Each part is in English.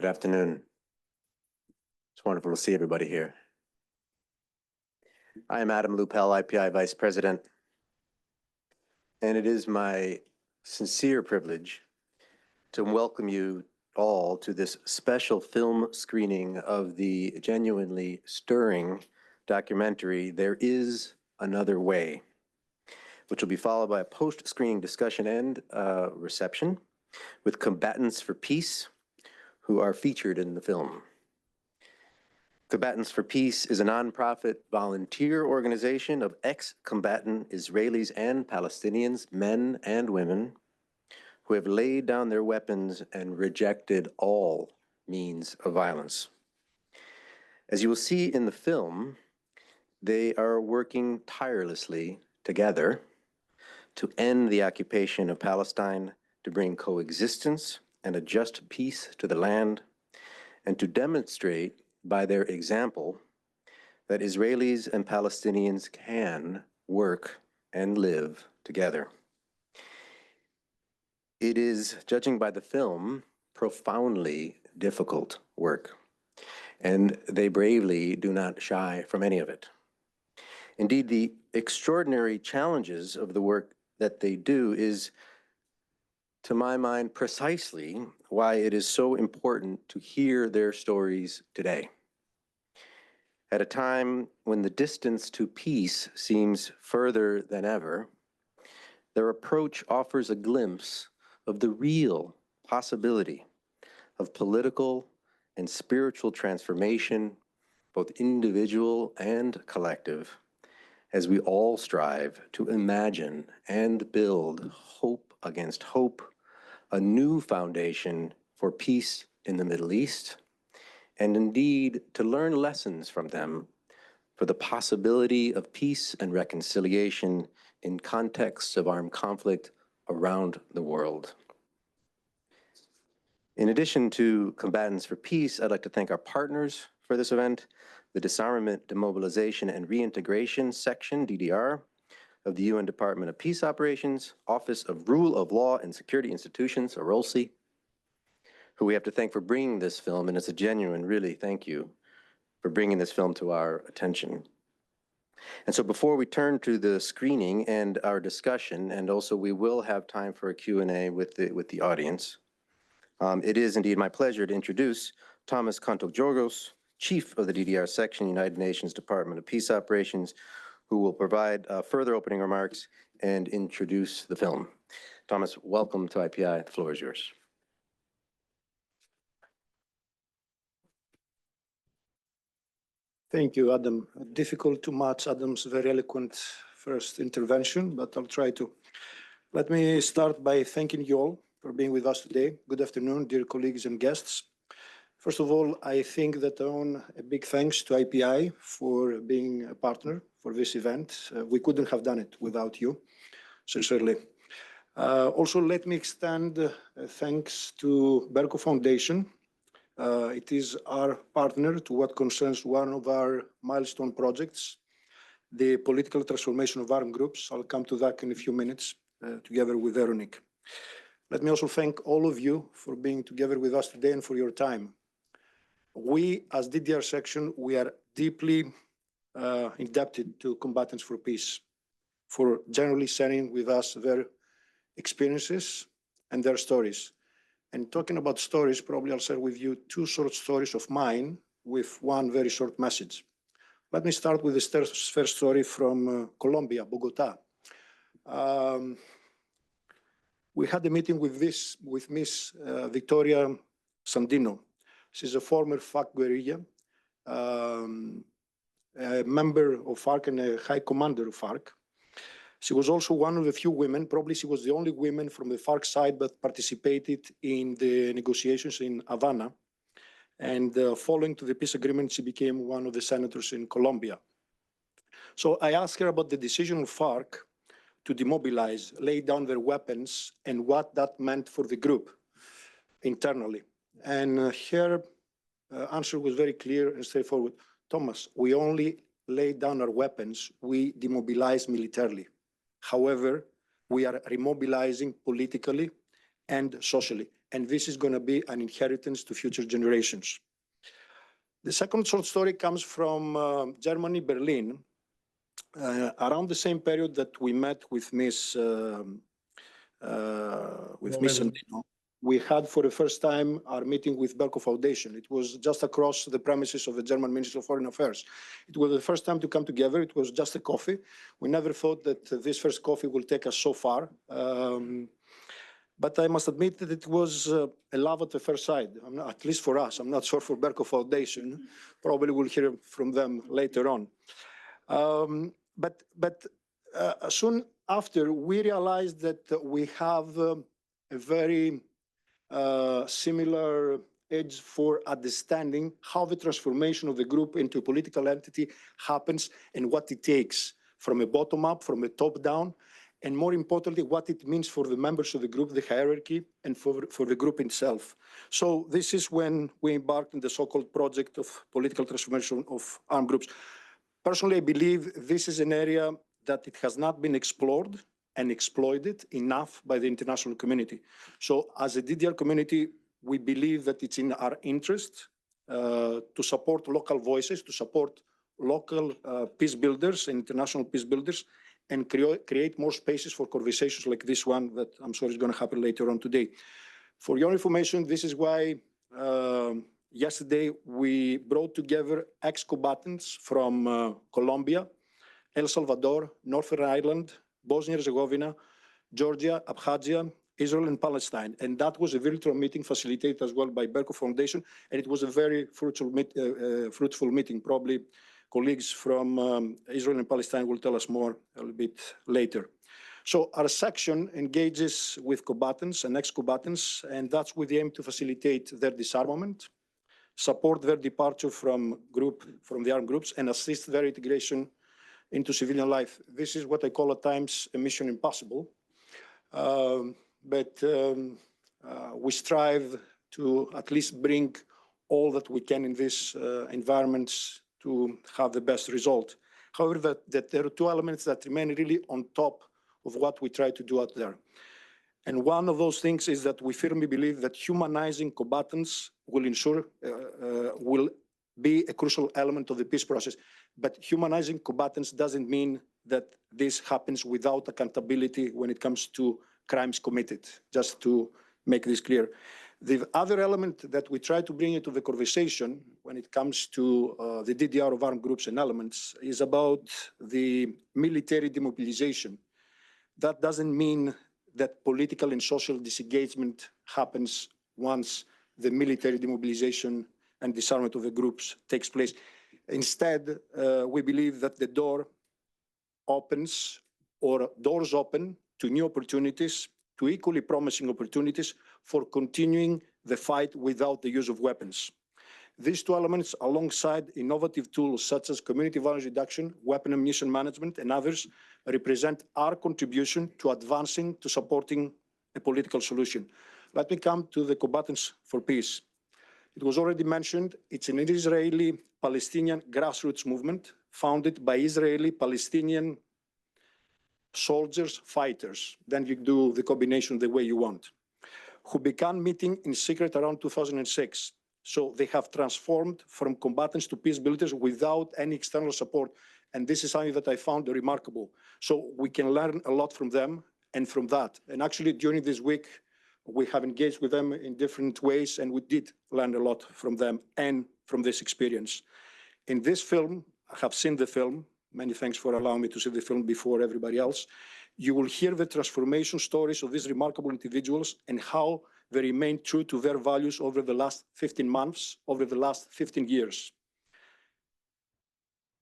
Good afternoon. It's wonderful to see everybody here. I am Adam Lupel, IPI Vice President, and it is my sincere privilege to welcome you all to this special film screening of the genuinely stirring documentary, There Is Another Way, which will be followed by a post-screening discussion and reception with Combatants for Peace, who are featured in the film. Combatants for Peace is a nonprofit volunteer organization of ex-combatant Israelis and Palestinians, men and women, who have laid down their weapons and rejected all means of violence. As you will see in the film, they are working tirelessly together to end the occupation of Palestine, to bring coexistence and a just peace to the land, and to demonstrate by their example that Israelis and Palestinians can work and live together. It is, judging by the film, profoundly difficult work, and they bravely do not shy from any of it. Indeed, the extraordinary challenges of the work that they do is, to my mind, precisely why it is so important to hear their stories today. At a time when the distance to peace seems further than ever, their approach offers a glimpse of the real possibility of political and spiritual transformation, both individual and collective, as we all strive to imagine and build hope against hope, a new foundation for peace in the Middle East, and indeed to learn lessons from them for the possibility of peace and reconciliation in contexts of armed conflict around the world. In addition to Combatants for Peace, I'd like to thank our partners for this event, the Disarmament, Demobilization and Reintegration Section, DDR, of the UN Department of Peace Operations, Office of Rule of Law and Security Institutions, OROLSI, who we have to thank for bringing this film, and it's a genuine, really, thank you for bringing this film to our attention. And so before we turn to the screening and our discussion, and also we will have time for a Q&A with the audience, it is indeed my pleasure to introduce Thomas Kontogiorgos, Chief of the DDR Section, United Nations Department of Peace Operations, who will provide further opening remarks and introduce the film. Thomas, welcome to IPI. The floor is yours. Thank you, Adam. Difficult to match Adam's very eloquent first intervention, but I'll try to. Let me start by thanking you all for being with us today. Good afternoon, dear colleagues and guests. First of all, I think that I owe a big thanks to IPI for being a partner for this event. We couldn't have done it without you, sincerely. Also, let me extend thanks to Berko Foundation. It is our partner to what concerns one of our milestone projects, the political transformation of armed groups. I'll come to that in a few minutes, together with Veronique. Let me also thank all of you for being together with us today and for your time. We, as DDR Section, we are deeply indebted to Combatants for Peace for generally sharing with us their experiences and their stories. And talking about stories, probably I'll share with you two short stories of mine with one very short message. Let me start with the first story from Colombia, Bogota. We had a meeting with Miss Victoria Sandino. She's a former FARC guerrilla, a member of FARC and a high commander of FARC. She was also one of the few women, probably she was the only woman from the FARC side that participated in the negotiations in Havana. And following to the peace agreement, she became one of the senators in Colombia. So I asked her about the decision of FARC to demobilize, lay down their weapons, and what that meant for the group internally. And her answer was very clear and straightforward. Thomas, we only laid down our weapons, we demobilized militarily. However, we are remobilizing politically and socially. And this is going to be an inheritance to future generations. The second short story comes from Germany, Berlin, around the same period that we met with Miss Santino. We had for the first time our meeting with Berko Foundation. It was just across the premises of the German Ministry of Foreign Affairs. It was the first time to come together. It was just a coffee. We never thought that this first coffee will take us so far. But I must admit that it was a love at the first sight, at least for us. I'm not sure for Berko Foundation. Probably we'll hear from them later on. But soon after, we realized that we have a very similar edge for understanding how the transformation of the group into a political entity happens and what it takes from a bottom up, from a top down, and more importantly, what it means for the members of the group, the hierarchy, and for the group itself. So this is when we embarked on the so-called project of political transformation of armed groups. Personally, I believe this is an area that it has not been explored and exploited enough by the international community. So as a DDR community, we believe that it's in our interest to support local voices, to support local peace builders, international peace builders, and create more spaces for conversations like this one that I'm sure is going to happen later on today. For your information, this is why yesterday we brought together ex-combatants from Colombia, El Salvador, Northern Ireland, Bosnia and Herzegovina, Georgia, Abkhazia, Israel, and Palestine. And that was a virtual meeting facilitated as well by Berko Foundation. And it was a very fruitful meeting. Probably colleagues from Israel and Palestine will tell us more a little bit later. So our section engages with combatants and ex-combatants, and that's with the aim to facilitate their disarmament, support their departure from the armed groups, and assist their integration into civilian life. This is what I call at times a mission impossible. But we strive to at least bring all that we can in these environments to have the best result. However, that there are two elements that remain really on top of what we try to do out there. And one of those things is that we firmly believe that humanizing combatants will be a crucial element of the peace process. But humanizing combatants doesn't mean that this happens without accountability when it comes to crimes committed, just to make this clear. The other element that we try to bring into the conversation when it comes to the DDR of armed groups and elements is about the military demobilization. That doesn't mean that political and social disengagement happens once the military demobilization and disarmament of the groups takes place. Instead, we believe that the door opens, or doors open to new opportunities, to equally promising opportunities for continuing the fight without the use of weapons. These two elements, alongside innovative tools such as community violence reduction, weapon and ammunition management, and others, represent our contribution to advancing to supporting a political solution. Let me come to the Combatants for Peace. It was already mentioned, it's an Israeli-Palestinian grassroots movement founded by Israeli-Palestinian soldiers, fighters, then you do the combination the way you want, who began meeting in secret around 2006. So they have transformed from combatants to peace builders without any external support. And this is something that I found remarkable. So we can learn a lot from them and from that. And actually during this week, we have engaged with them in different ways, and we did learn a lot from them and from this experience. In this film, I have seen the film. Many thanks for allowing me to see the film before everybody else. You will hear the transformation stories of these remarkable individuals and how they remain true to their values over the last 15 months, over the last 15 years.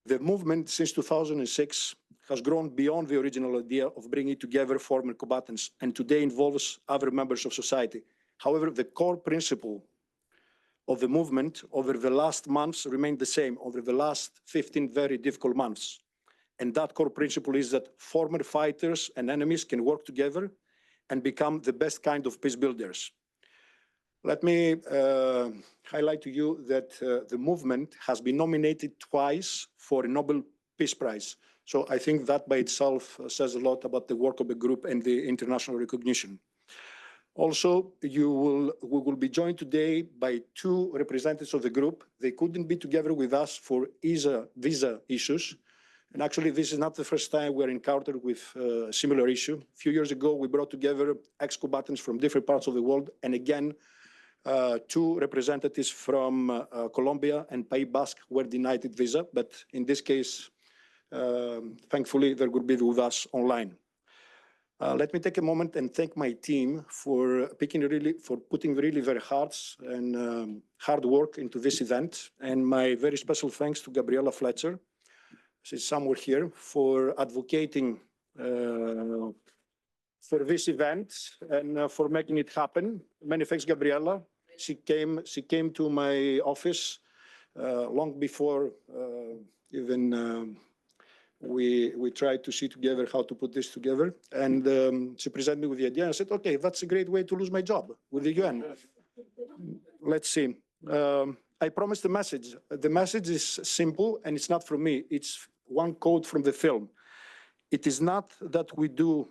The movement since 2006 has grown beyond the original idea of bringing together former combatants, and today involves other members of society. However, the core principle of the movement over the last months remained the same over the last 15 very difficult months. And that core principle is that former fighters and enemies can work together and become the best kind of peace builders. Let me highlight to you that the movement has been nominated twice for a Nobel Peace Prize. So I think that by itself says a lot about the work of the group and the international recognition. Also, we will be joined today by two representatives of the group. They couldn't be together with us for visa issues. And actually, this is not the first time we're encountered with a similar issue. A few years ago, we brought together ex-combatants from different parts of the world. And again, two representatives from Colombia and Pays Basque were denied visa. But in this case, thankfully, they could be with us online. Let me take a moment and thank my team for putting really their hearts and hard work into this event. And my very special thanks to Gabriela Fletcher, she's somewhere here, for advocating for this event and for making it happen. Many thanks, Gabriela. She came to my office long before even we tried to see together how to put this together. And she presented me with the idea. And I said, okay, that's a great way to lose my job with the UN. Let's see. I promised the message. The message is simple, and it's not from me. It's one quote from the film. It is not that we do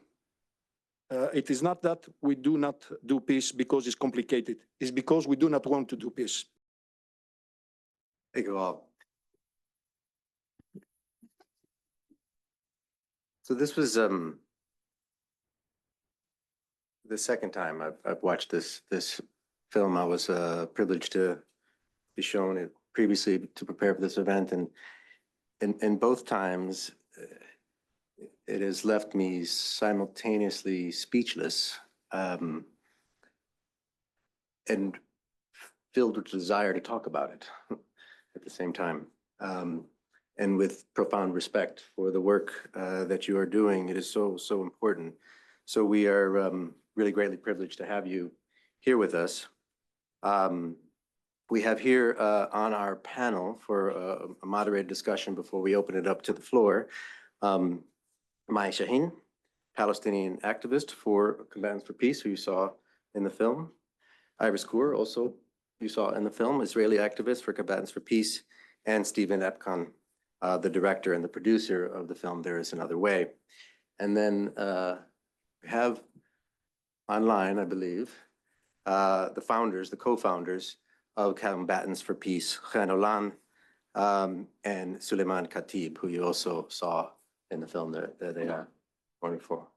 not do peace because it's complicated. It's because we do not want to do peace. Thank you all. So this was the second time I've watched this film. I was privileged to be shown it previously to prepare for this event, and both times it has left me simultaneously speechless and filled with desire to talk about it at the same time. And with profound respect for the work that you are doing. It is so important. So we are really greatly privileged to have you here with us. We have here on our panel for a moderated discussion before we open it up to the floor, Maya Shaheen, Palestinian activist for Combatants for Peace, who you saw in the film. Iris Kaur, also you saw in the film, Israeli activist for Combatants for Peace, and Stephen Epcon, the director and the producer of the film, There Is Another Way. And then we have online, I believe, the founders, the co-founders of Combatants for Peace, Khan Olan and Suleiman Khatib, who you also saw in the film. There they are, wonderful.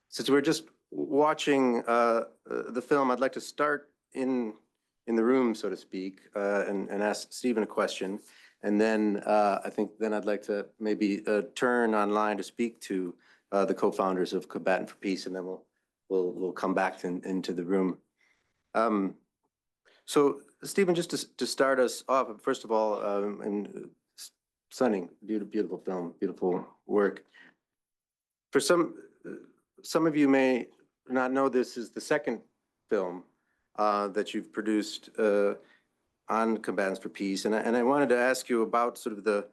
Since we're just watching the film, I'd like to start in the room, so to speak, and ask Stephen a question. And then I think then I'd like to maybe turn online to speak to the co-founders of Combatant for Peace, and then we'll come back into the room. So Stephen, just to start us off, first of all, and stunning, beautiful film, beautiful work. For some of you may not know, this is the second film that you've produced on Combatants for Peace, and I wanted to ask you about sort of the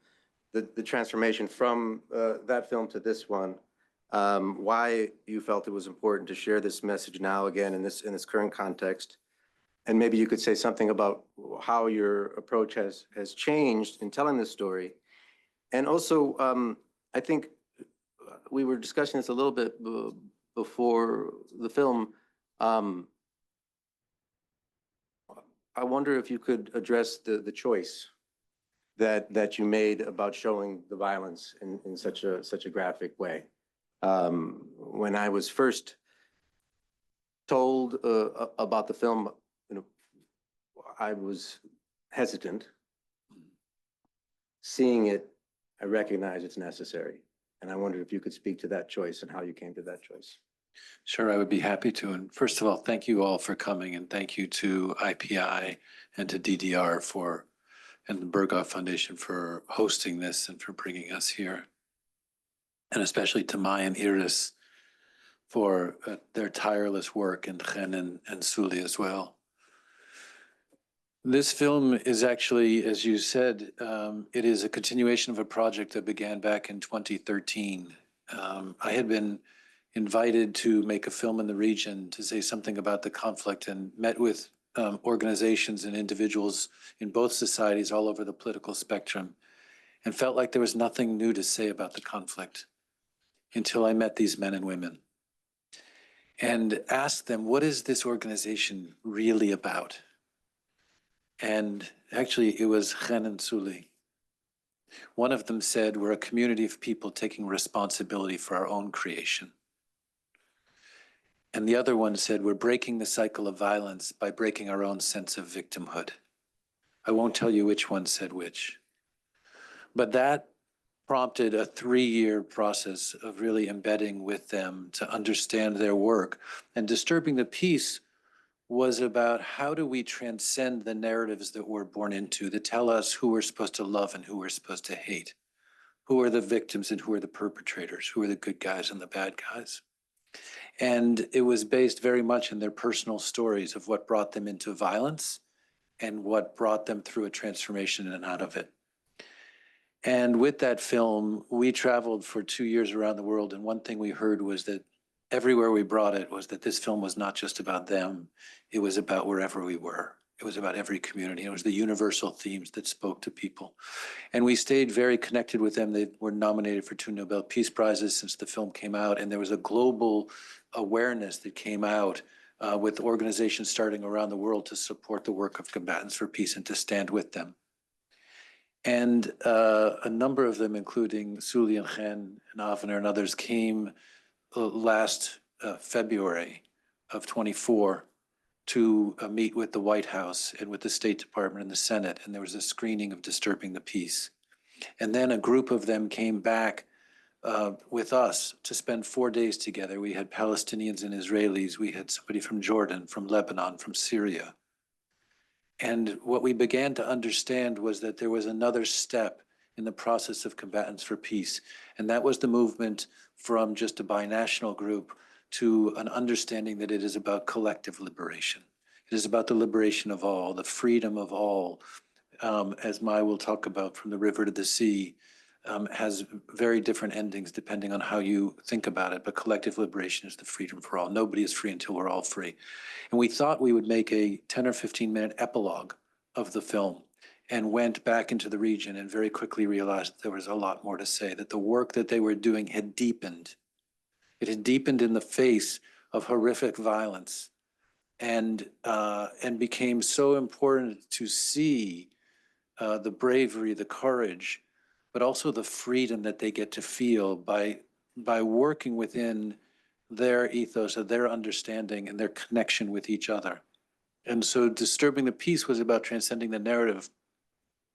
transformation from that film to this one. Why you felt it was important to share this message now again in this current context, and maybe you could say something about how your approach has changed in telling this story, and also I think we were discussing this a little bit before the film. I wonder if you could address the choice that you made about showing the violence in such a graphic way. When I was first told about the film, I was hesitant. Seeing it, I recognize it's necessary. And I wondered if you could speak to that choice and how you came to that choice. Sure, I would be happy to. And first of all, thank you all for coming, and thank you to IPI and to DDR and the Berghoff Foundation for hosting this and for bringing us here. And especially to Maya and Iris for their tireless work, and Chen and Suli as well. This film is actually, as you said, it is a continuation of a project that began back in 2013. I had been invited to make a film in the region to say something about the conflict, and met with organizations and individuals in both societies all over the political spectrum, and felt like there was nothing new to say about the conflict until I met these men and women. and asked them, what is this organization really about? And actually, it was Chen and Suli. One of them said, we're a community of people taking responsibility for our own creation. And the other one said, we're breaking the cycle of violence by breaking our own sense of victimhood. I won't tell you which one said which. But that prompted a 3-year process of really embedding with them to understand their work. And Disturbing the Peace was about how do we transcend the narratives that we're born into that tell us who we're supposed to love and who we're supposed to hate, who are the victims and who are the perpetrators, who are the good guys and the bad guys. And it was based very much in their personal stories of what brought them into violence and what brought them through a transformation and out of it. And with that film, we traveled for 2 years around the world. And one thing we heard was that everywhere we brought it was that this film was not just about them. It was about wherever we were. It was about every community. It was the universal themes that spoke to people. And we stayed very connected with them. They were nominated for 2 Nobel Peace Prizes since the film came out. And there was a global awareness that came out with organizations starting around the world to support the work of Combatants for Peace and to stand with them. And a number of them, including Suli and Chen and Avner and others, came last February of 24 to meet with the White House and with the State Department and the Senate. And there was a screening of Disturbing the Peace. And then a group of them came back with us to spend 4 days together. We had Palestinians and Israelis. We had somebody from Jordan, from Lebanon, from Syria. And what we began to understand was that there was another step in the process of Combatants for Peace. And that was the movement from just a binational group to an understanding that it is about collective liberation. It is about the liberation of all, the freedom of all. As Mai will talk about, from the river to the sea, has very different endings depending on how you think about it. But collective liberation is the freedom for all. Nobody is free until we're all free. And we thought we would make a 10 or 15-minute epilogue of the film, and went back into the region and very quickly realized that there was a lot more to say, that the work that they were doing had deepened. It had deepened in the face of horrific violence, and became so important to see the bravery, the courage, but also the freedom that they get to feel by working within their ethos, of their understanding and their connection with each other. And so Disturbing the Peace was about transcending the narrative,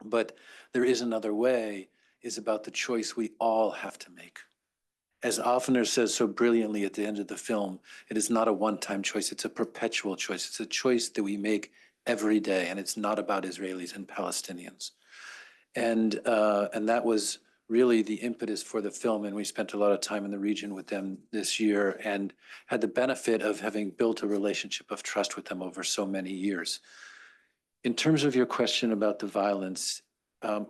but There Is Another Way is about the choice we all have to make. As Offner says so brilliantly at the end of the film, it is not a one-time choice, it's a perpetual choice. It's a choice that we make every day, and it's not about Israelis and Palestinians. And that was really the impetus for the film, and we spent a lot of time in the region with them this year and had the benefit of having built a relationship of trust with them over so many years. In terms of your question about the violence,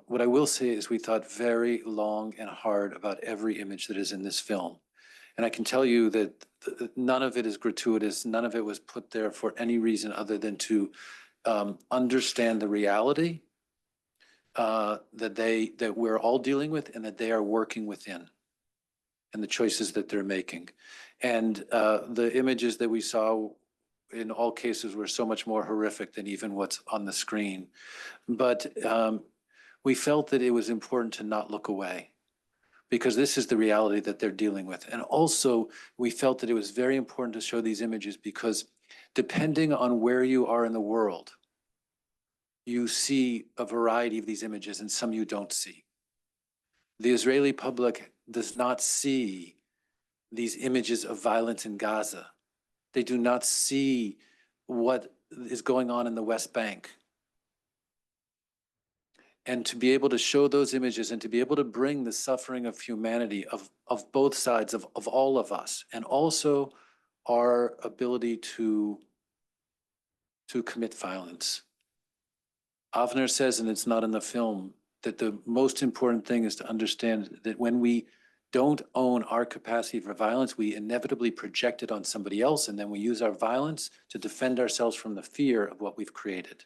what I will say is we thought very long and hard about every image that is in this film. And I can tell you that none of it is gratuitous. None of it was put there for any reason other than to understand the reality that we're all dealing with and that they are working within, and the choices that they're making. And the images that we saw in all cases were so much more horrific than even what's on the screen. But we felt that it was important to not look away, because this is the reality that they're dealing with. And also, we felt that it was very important to show these images because depending on where you are in the world, you see a variety of these images, and some you don't see. The Israeli public does not see these images of violence in Gaza. They do not see what is going on in the West Bank. And to be able to show those images and to be able to bring the suffering of humanity of both sides, of all of us, and also our ability to commit violence. Avner says, and it's not in the film, that the most important thing is to understand that when we don't own our capacity for violence, we inevitably project it on somebody else, and then we use our violence to defend ourselves from the fear of what we've created.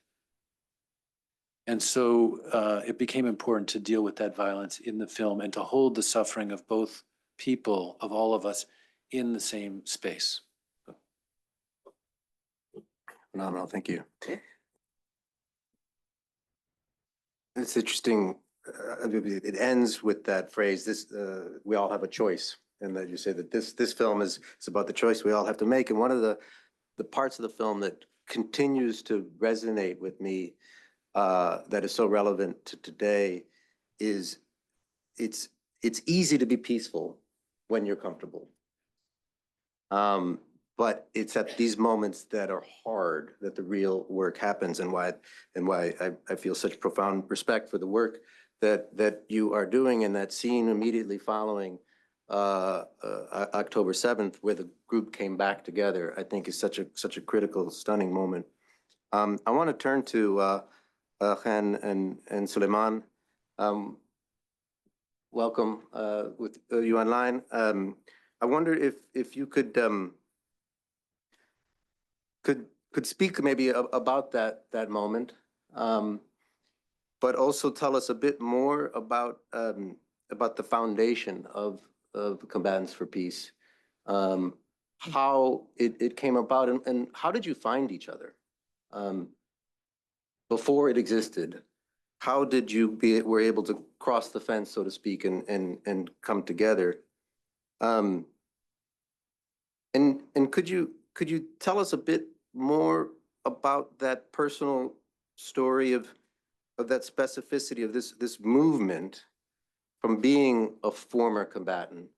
And so it became important to deal with that violence in the film and to hold the suffering of both people, of all of us, in the same space. Phenomenal, thank you. It's interesting, it ends with that phrase, this, we all have a choice. And that you say that this film is about the choice we all have to make. And one of the parts of the film that continues to resonate with me, that is so relevant to today, is it's easy to be peaceful when you're comfortable. But it's at these moments that are hard that the real work happens, and why I feel such profound respect for the work that you are doing in that scene immediately following October 7th, where the group came back together. I think is such a critical, stunning moment. I want to turn to Khan and Suleiman. Welcome with you online. I wonder if you could speak maybe about that moment, but also tell us a bit more about the foundation of Combatants for Peace, how it came about, and how did you find each other before it existed? How did you were able to cross the fence, so to speak, and come together? And could you tell us a bit more about that personal story of that specificity of this movement from being a former combatant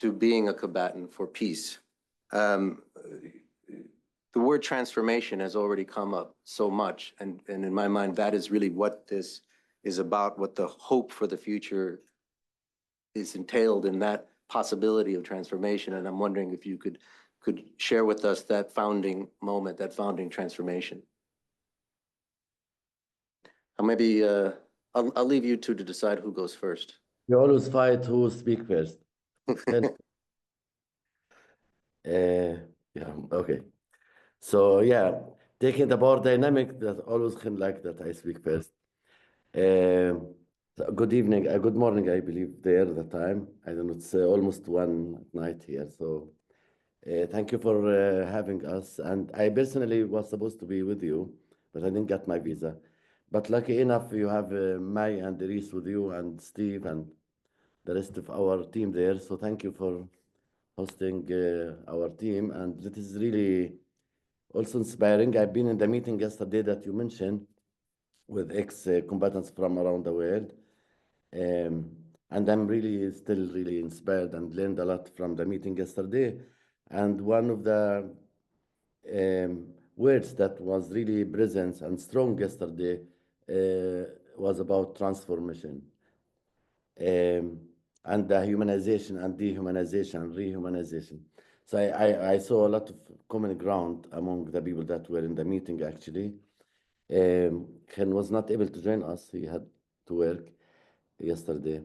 to being a combatant for peace? The word transformation has already come up so much, and in my mind, that is really what this is about, what the hope for the future is entailed in that possibility of transformation. And I'm wondering if you could share with us that founding moment, that founding transformation. Maybe I'll leave you two to decide who goes first. You always fight who speak first. Yeah, okay. So yeah, taking the power dynamic, that always can like that I speak first. So good evening, good morning, I believe there the time. I don't know, it's almost 1 night here. So thank you for having us. And I personally was supposed to be with you, but I didn't get my visa. But lucky enough, you have Mai and Reese with you, and Steve and the rest of our team there. So thank you for hosting our team. And it is really also inspiring. I've been in the meeting yesterday that you mentioned with ex-combatants from around the world. And I'm really still really inspired and learned a lot from the meeting yesterday. And one of the words that was really present and strong yesterday was about transformation. And the humanization and dehumanization, rehumanization. So I saw a lot of common ground among the people that were in the meeting, actually. Ken was not able to join us. He had to work yesterday.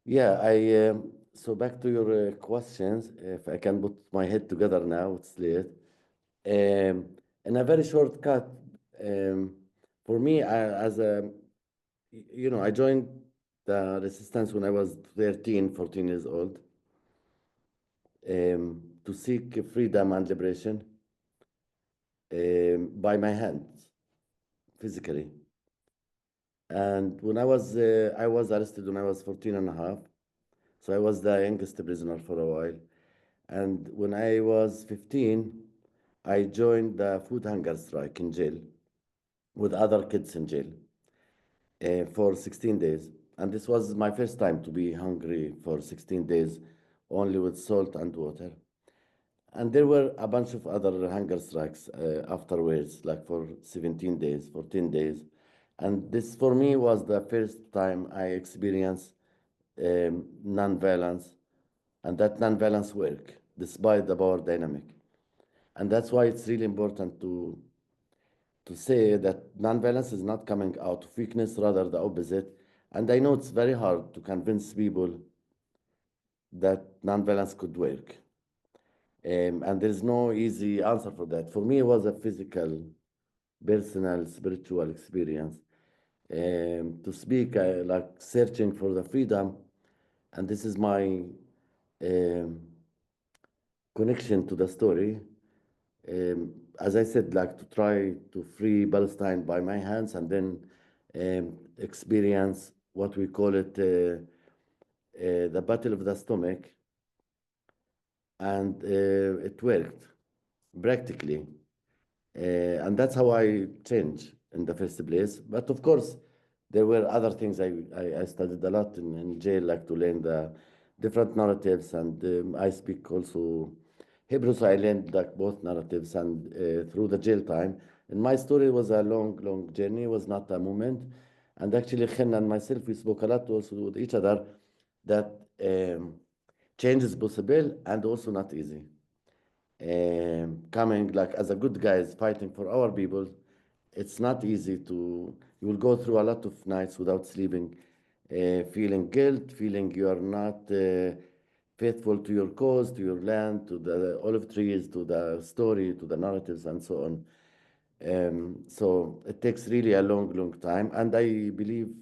Yeah, so back to your questions. If I can put my head together now, it's late. In a very short cut, for me, I joined the resistance when I was 13, 14 years old, to seek freedom and liberation by my hands, physically. And when I was arrested when I was 14 and a half. So I was the youngest prisoner for a while. And when I was 15, I joined the food hunger strike in jail with other kids in jail for 16 days. And this was my first time to be hungry for 16 days, only with salt and water. And there were a bunch of other hunger strikes afterwards, like for 17 days, 14 days. And this, for me, was the first time I experienced non-violence, and that non-violence work, despite the power dynamic. And that's why it's really important to say that non-violence is not coming out of weakness, rather the opposite. And I know it's very hard to convince people that non-violence could work. And there's no easy answer for that. For me, it was a physical, personal, spiritual experience. To speak, like searching for the freedom, and this is my connection to the story. as I said, like to try to free Palestine by my hands and then experience what we call it the battle of the stomach. And it worked practically. And that's how I changed in the first place. But of course, there were other things I studied a lot in jail, like to learn the different narratives. And I speak also Hebrew, so I learned like both narratives and through the jail time. And my story was a long, long journey. It was not a moment. And actually, Khen and myself, we spoke a lot also with each other that change is possible and also not easy. Coming like as a good guys fighting for our people, it's not easy to, you will go through a lot of nights without sleeping, feeling guilt, feeling you are not faithful to your cause, to your land, to the olive trees, to the story, to the narratives, and so on. So it takes really a long, long time. And I believe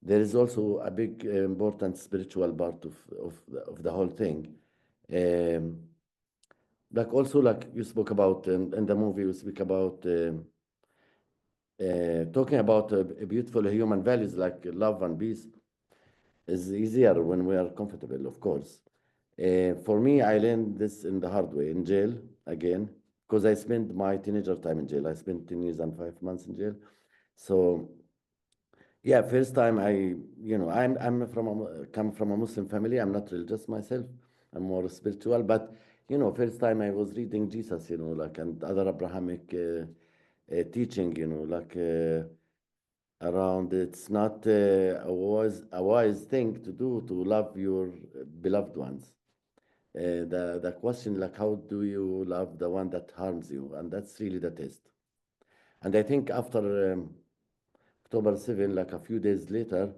there is also a big, important spiritual part of the whole thing. Like also, like you spoke about in the movie, you speak about talking about beautiful human values like love and peace is easier when we are comfortable, of course. For me, I learned this in the hard way in jail again, because I spent my teenager time in jail. I spent 10 years and 5 months in jail. So yeah, first time I'm come from a Muslim family. I'm not religious myself. I'm more spiritual. But first time I was reading Jesus, like and other Abrahamic teaching, like around it's not a wise thing to do to love your beloved ones. The question like how do you love the one that harms you, and that's really the test. And I think after October 7, like a few days later,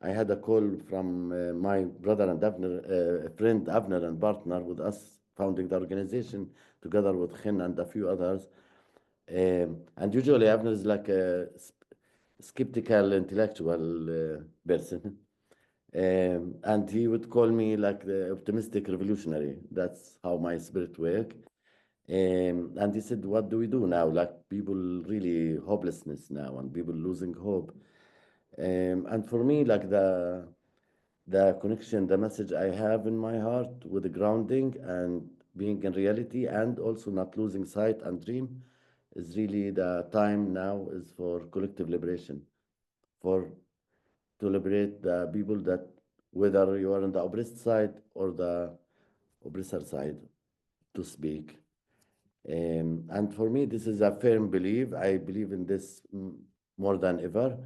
I had a call from my brother and friend Avner and partner with us founding the organization together with Khin and a few others. And usually Avner is like a skeptical intellectual person. And he would call me like the optimistic revolutionary. That's how my spirit works. And he said, what do we do now? Like people really hopelessness now and people losing hope. And for me, like the connection, the message I have in my heart with the grounding and being in reality and also not losing sight and dream is really the time now is for collective liberation, for to liberate the people that whether you are on the oppressed side or the oppressor side to speak. And for me, this is a firm belief. I believe in this more than ever,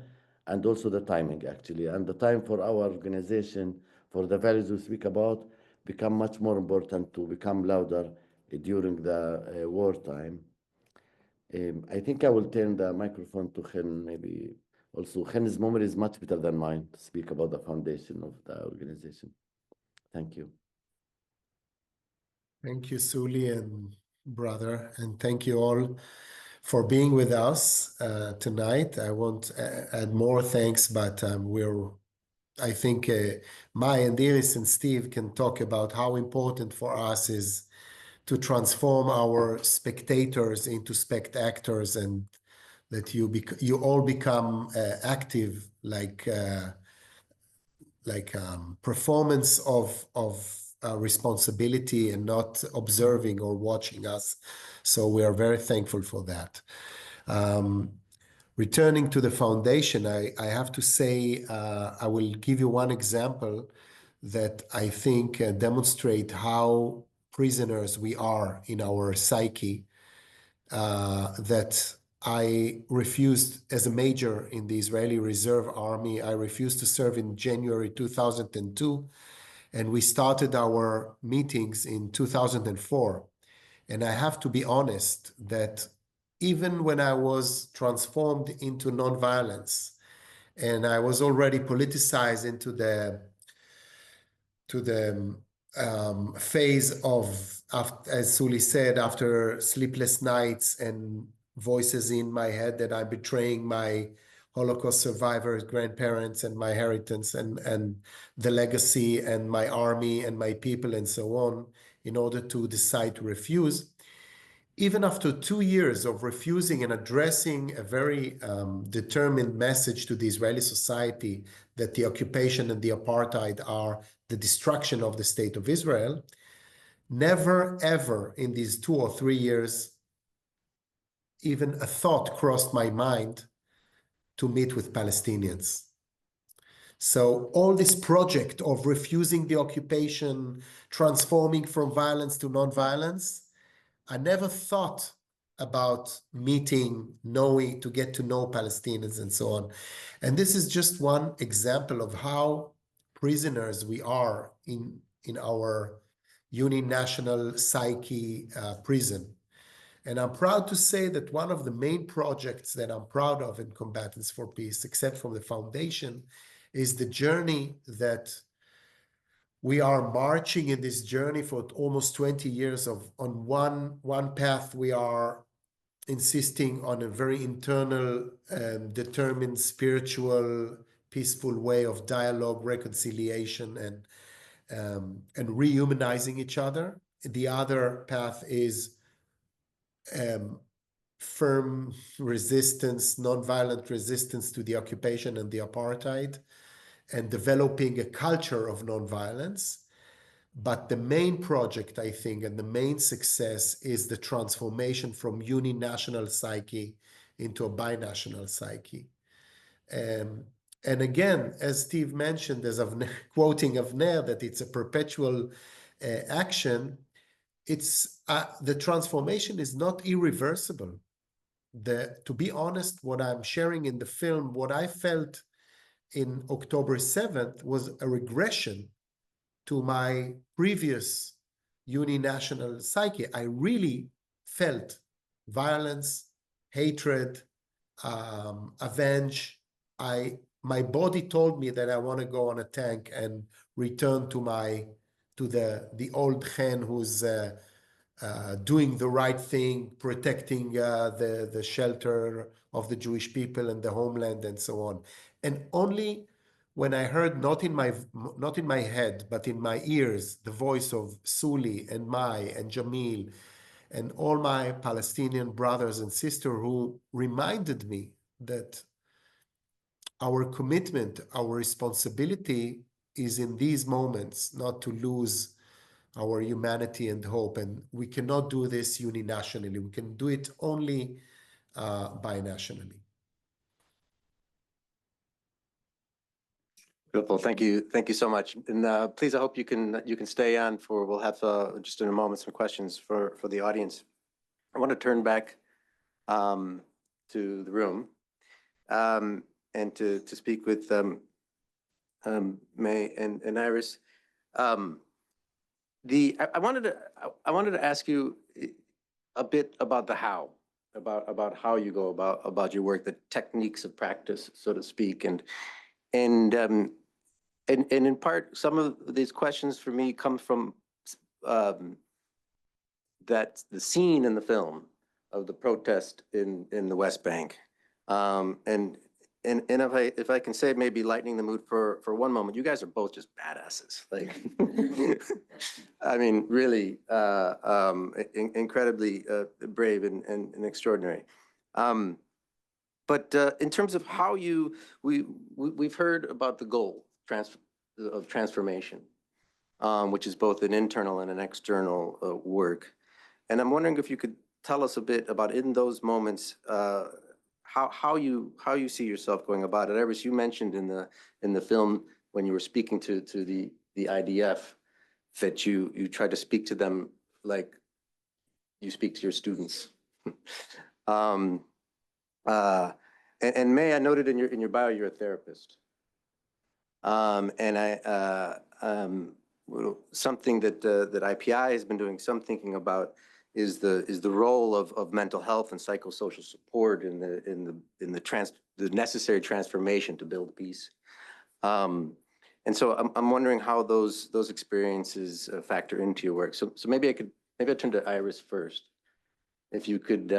and also the timing, actually. And the time for our organization, for the values we speak about, become much more important to become louder during the wartime. I think I will turn the microphone to Khen, maybe also. Khen's memory is much better than mine to speak about the foundation of the organization. Thank you. Thank you, Suli and brother, and thank you all for being with us tonight. I won't add more thanks, but I think Maya and Iris and Steve can talk about how important for us is to transform our spectators into spectators, and that you all become active, like performance of responsibility and not observing or watching us. So we are very thankful for that. Returning to the foundation, I have to say, I will give you one example that I think demonstrate how prisoners we are in our psyche, that I refused as a major in the Israeli Reserve Army. I refused to serve in January 2002, and we started our meetings in 2004. And I have to be honest that even when I was transformed into nonviolence and I was already politicized into the phase of, as Suli said, after sleepless nights and voices in my head that I'm betraying my Holocaust survivors, grandparents, and my inheritance and the legacy and my army and my people and so on, in order to decide to refuse. Even after 2 years of refusing and addressing a very determined message to the Israeli society that the occupation and the apartheid are the destruction of the state of Israel, never ever in these 2 or 3 years even a thought crossed my mind to meet with Palestinians. So all this project of refusing the occupation, transforming from violence to non-violence, I never thought about meeting, knowing, to get to know Palestinians and so on. And this is just one example of how prisoners we are in our uninational psyche prison. And I'm proud to say that one of the main projects that I'm proud of in Combatants for Peace, except from the foundation, is the journey that we are marching in this journey for almost 20 years of on one path. We are insisting on a very internal, determined, spiritual, peaceful way of dialogue, reconciliation, and rehumanizing each other. The other path is firm resistance, nonviolent resistance to the occupation and the apartheid, and developing a culture of nonviolence. But the main project, I think, and the main success is the transformation from uninational psyche into a binational psyche. And again, as Steve mentioned, as of quoting Avner, that it's a perpetual action, it's the transformation is not irreversible. To be honest, what I'm sharing in the film, what I felt in October 7th was a regression to my previous uninational psyche. I really felt violence, hatred, avenge. My body told me that I want to go on a tank and return to the old hen who's doing the right thing, protecting the shelter of the Jewish people and the homeland and so on. And only when I heard, not in my head, but in my ears, the voice of Suli and Mai and Jamil and all my Palestinian brothers and sisters who reminded me that our commitment, our responsibility is in these moments not to lose our humanity and hope. And we cannot do this uninationally. We can do it only binationally. Beautiful. Thank you. Thank you so much. And please, I hope you can stay on for, we'll have just in a moment some questions for the audience. I want to turn back to the room and to speak with May and Iris. I wanted to ask you a bit about the how, about how you go about your work, the techniques of practice, so to speak, and in part, some of these questions for me come from that the scene in the film of the protest in the West Bank, and if I can say, maybe lightening the mood for one moment, you guys are both just badasses. Like, I mean, really incredibly brave and extraordinary. But in terms of how we've heard about the goal of transformation, which is both an internal and an external work. And I'm wondering if you could tell us a bit about, in those moments, how you see yourself going about it. Iris, you mentioned in the film when you were speaking to the IDF that you try to speak to them like you speak to your students. And May, I noted in your bio you're a therapist. And something that IPI has been doing some thinking about is the role of mental health and psychosocial support in the necessary transformation to build peace. And so I'm wondering how those experiences factor into your work. So maybe I turn to Iris first. If you could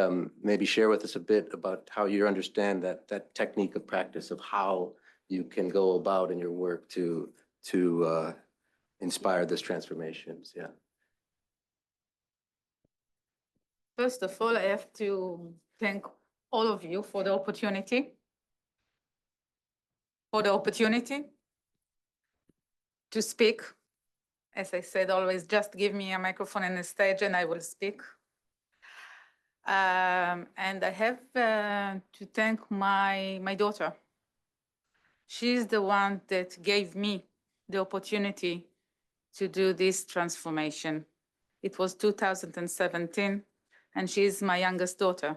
maybe share with us a bit about how you understand that technique of practice of how you can go about in your work to inspire this transformations. Yeah. First of all, I have to thank all of you for the opportunity. To speak. As I said, always just give me a microphone and a stage and I will speak. And I have to thank my daughter. She's the one that gave me the opportunity to do this transformation. It was 2017, and she's my youngest daughter.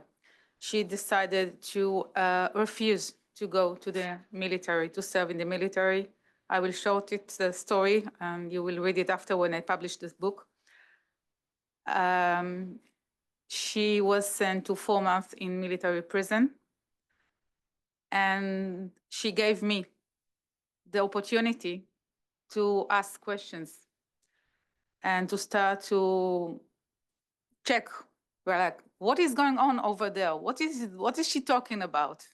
She decided to refuse to go to the military, to serve in the military. I will short it, the story, and you will read it after when I publish this book. She was sent to 4 months in military prison, and she gave me the opportunity to ask questions and to start to check, like, what is going on over there? What is she talking about?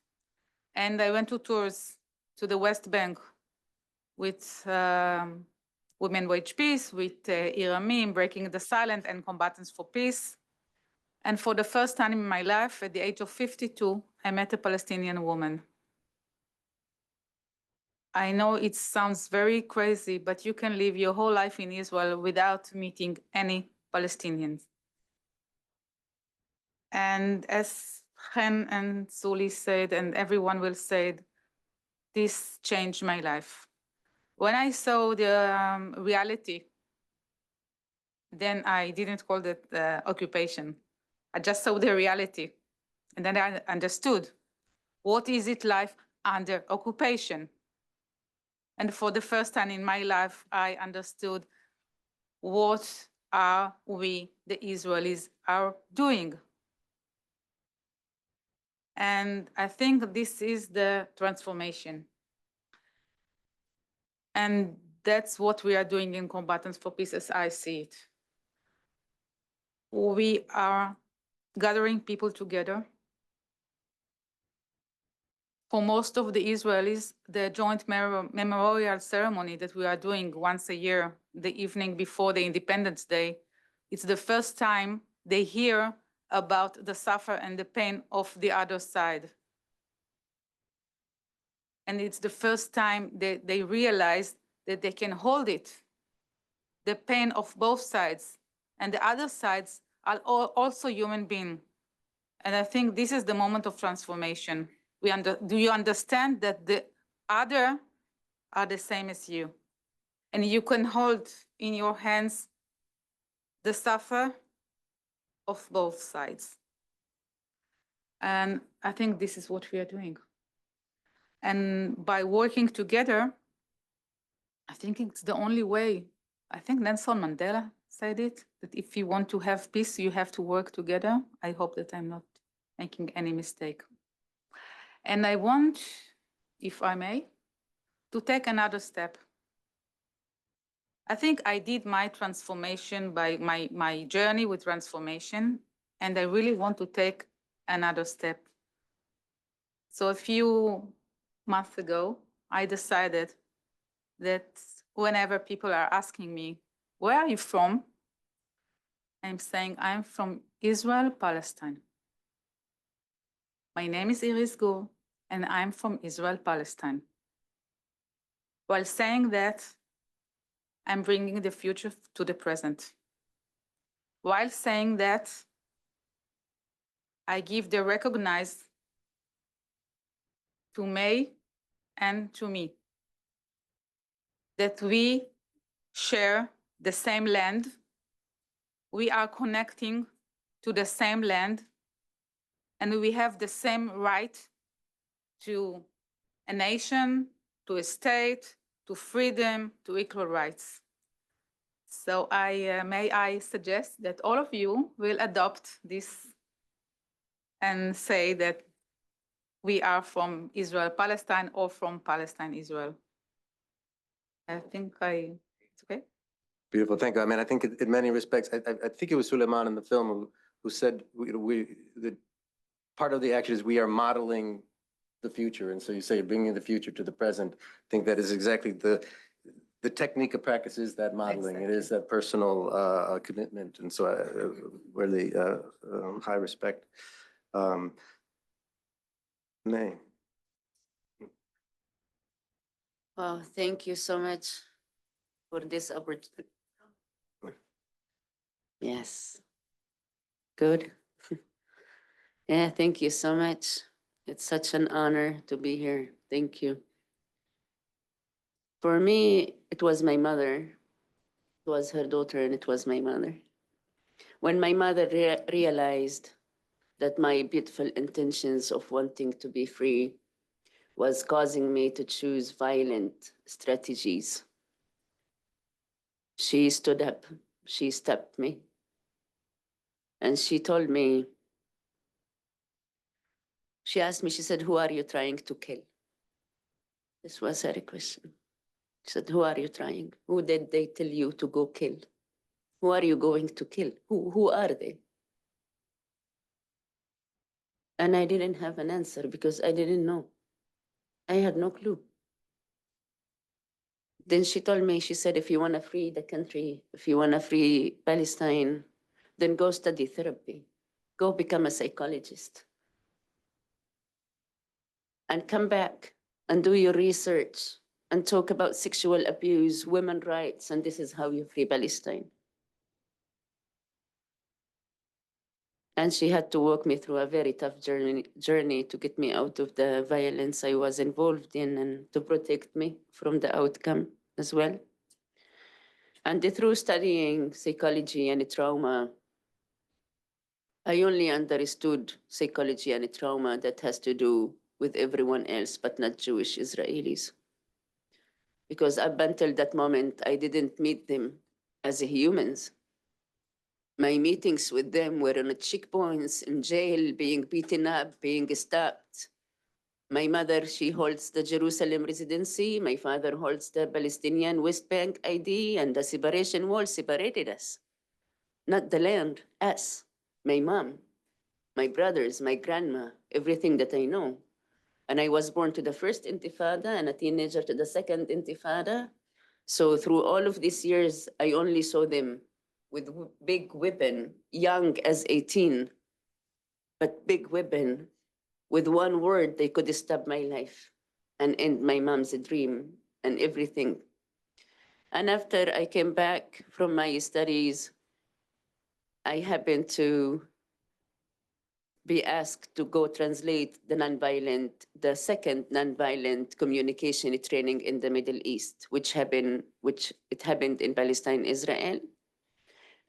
And I went to tours to the West Bank with Women Wage Peace, with Iramim, Breaking the Silence, and Combatants for Peace. And for the first time in my life, at the age of 52, I met a Palestinian woman. I know it sounds very crazy, but you can live your whole life in Israel without meeting any Palestinians. And as Chen and Zuli said, and everyone will say, this changed my life. When I saw the reality, then I didn't call it occupation. I just saw the reality. And then I understood, what is it life under occupation? And for the first time in my life, I understood what are we, the Israelis, are doing. And I think this is the transformation. And that's what we are doing in Combatants for Peace as I see it. We are gathering people together. For most of the Israelis, the joint memorial ceremony that we are doing once a year, the evening before the Independence Day, it's the first time they hear about the suffer and the pain of the other side. And it's the first time that they realize that they can hold it, the pain of both sides. And the other sides are also human beings. And I think this is the moment of transformation. Do you understand that the other are the same as you? And you can hold in your hands the suffer of both sides. And I think this is what we are doing. And by working together, I think it's the only way. I think Nelson Mandela said it, that if you want to have peace, you have to work together. I hope that I'm not making any mistake. And I want, if I may, to take another step. I think I did my transformation by my journey with transformation, and I really want to take another step. So a few months ago, I decided that whenever people are asking me, where are you from? I'm saying I'm from Israel, Palestine. My name is Iris Gur, and I'm from Israel, Palestine. While saying that, I'm bringing the future to the present. While saying that, I give the recognized to May and to me that we share the same land. We are connecting to the same land, and we have the same right to a nation, to a state, to freedom, to equal rights. So may I suggest that all of you will adopt this and say that we are from Israel, Palestine, or from Palestine, Israel. I think it's okay. Beautiful, thank you. I mean, I think in many respects, I think it was Suleiman in the film who said that part of the action is we are modeling the future. And so you say bringing the future to the present. I think that is exactly the technique of practice is that modeling. It is that personal commitment. And so really high respect. May. Wow, thank you so much for this opportunity. Yes. Good. Yeah, thank you so much. It's such an honor to be here. Thank you. For me, it was my mother. It was her daughter, and it was my mother. When my mother realized that my beautiful intentions of wanting to be free was causing me to choose violent strategies, she stood up, she stopped me, and she told me, she asked me, she said, "Who are you trying to kill?" This was her question. She said, "Who are you trying? Who did they tell you to go kill? Who are you going to kill? Who are they?" And I didn't have an answer because I didn't know. I had no clue. Then she told me, she said, "If you want to free the country, if you want to free Palestine, then go study therapy. Go become a psychologist. And come back and do your research and talk about sexual abuse, women's rights, and this is how you free Palestine." And she had to walk me through a very tough journey to get me out of the violence I was involved in and to protect me from the outcome as well. And through studying psychology and trauma, I only understood psychology and trauma that has to do with everyone else, but not Jewish Israelis. Because up until that moment, I didn't meet them as humans. My meetings with them were on checkpoints, in jail, being beaten up, being stopped. My mother, she holds the Jerusalem residency. My father holds the Palestinian West Bank ID, and the separation wall separated us. Not the land, us, my mom, my brothers, my grandma, everything that I know. And I was born to the first intifada and a teenager to the second intifada. So through all of these years, I only saw them with big weapon, young as 18, but big weapon. With one word, they could stop my life and end my mom's dream and everything. And after I came back from my studies, I happened to be asked to go translate the second nonviolent communication training in the Middle East, which happened in Palestine, Israel.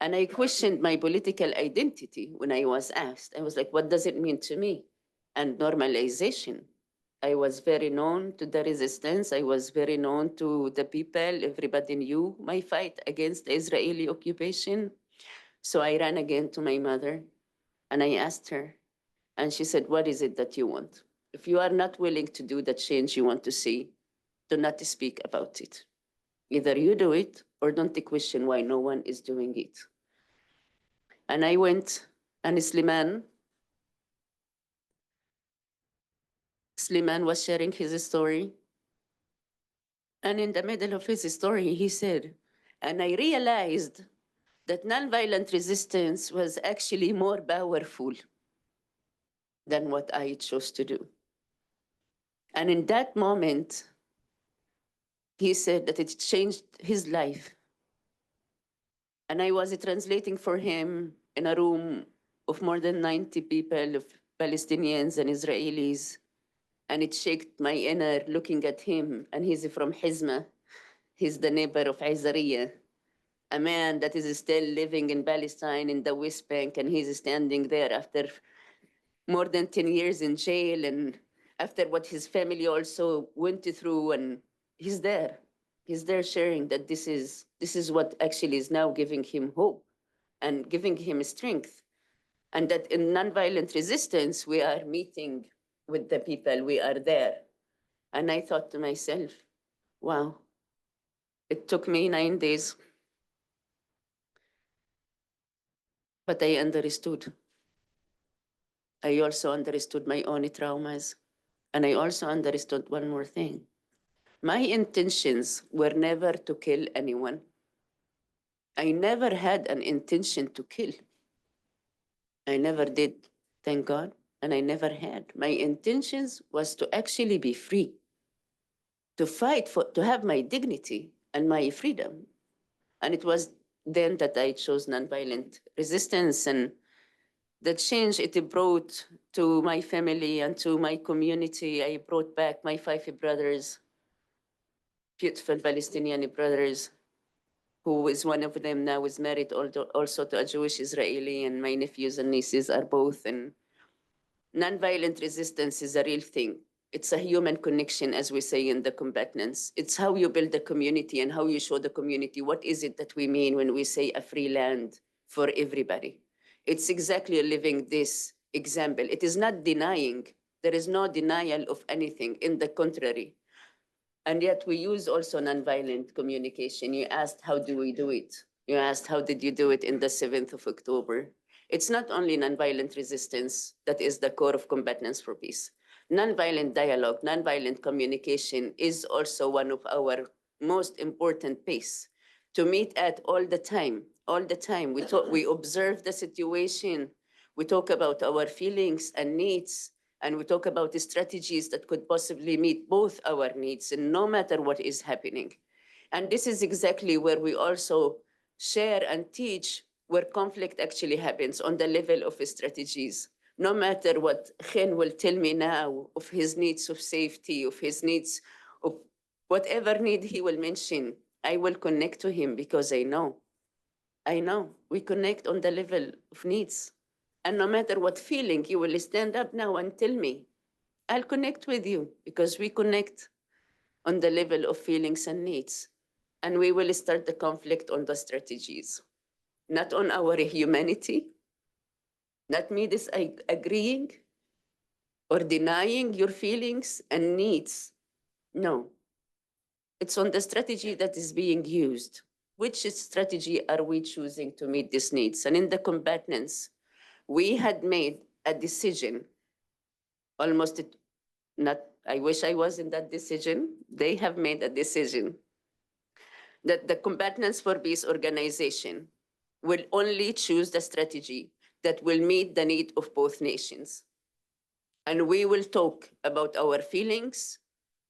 And I questioned my political identity when I was asked. I was like, what does it mean to me? And normalization. I was very known to the resistance. I was very known to the people. Everybody knew my fight against the Israeli occupation. So I ran again to my mother and I asked her, and she said, "What is it that you want? If you are not willing to do the change you want to see, do not speak about it. Either you do it or don't question why no one is doing it." And I went, and Sliman was sharing his story. And in the middle of his story, he said, and I realized that nonviolent resistance was actually more powerful than what I chose to do. And in that moment, he said that it changed his life. And I was translating for him in a room of more than 90 people, of Palestinians and Israelis. And it shaked my inner looking at him. And he's from Hizma. He's the neighbor of Azariya, a man that is still living in Palestine in the West Bank. And he's standing there after more than 10 years in jail and after what his family also went through. And he's there. He's there sharing that this is what actually is now giving him hope and giving him strength. And that in nonviolent resistance, we are meeting with the people, we are there. And I thought to myself, wow, it took me 9 days, but I understood. I also understood my own traumas. And I also understood one more thing. My intentions were never to kill anyone. I never had an intention to kill. I never did, thank God, and I never had. My intentions was to actually be free, to fight for, to have my dignity and my freedom. And it was then that I chose nonviolent resistance, and the change it brought to my family and to my community. I brought back my 5 brothers, beautiful Palestinian brothers, who is one of them now is married also to a Jewish Israeli, and my nephews and nieces are both. And nonviolent resistance is a real thing. It's a human connection, as we say in the combatants. It's how you build the community and how you show the community what is it that we mean when we say a free land for everybody. It's exactly living this example. It is not denying. There is no denial of anything. In the contrary. And yet we use also nonviolent communication. You asked, how do we do it? You asked, how did you do it in the 7th of October? It's not only nonviolent resistance that is the core of Combatants for Peace. Nonviolent dialogue, nonviolent communication is also one of our most important piece to meet at all the time. All the time, we observe the situation. We talk about our feelings and needs, and we talk about the strategies that could possibly meet both our needs, and no matter what is happening. And this is exactly where we also share and teach where conflict actually happens on the level of strategies. No matter what Khen will tell me now of his needs of safety, of his needs of whatever need he will mention, I will connect to him because I know we connect on the level of needs. And no matter what feeling, you will stand up now and tell me, I'll connect with you because we connect on the level of feelings and needs. And we will start the conflict on the strategies, not on our humanity, not me disagreeing or denying your feelings and needs. No, it's on the strategy that is being used. Which strategy are we choosing to meet these needs? And in the combatants, we had made a decision, almost not, I wish I was in that decision. They have made a decision that the Combatants for Peace organization will only choose the strategy that will meet the need of both nations. And we will talk about our feelings,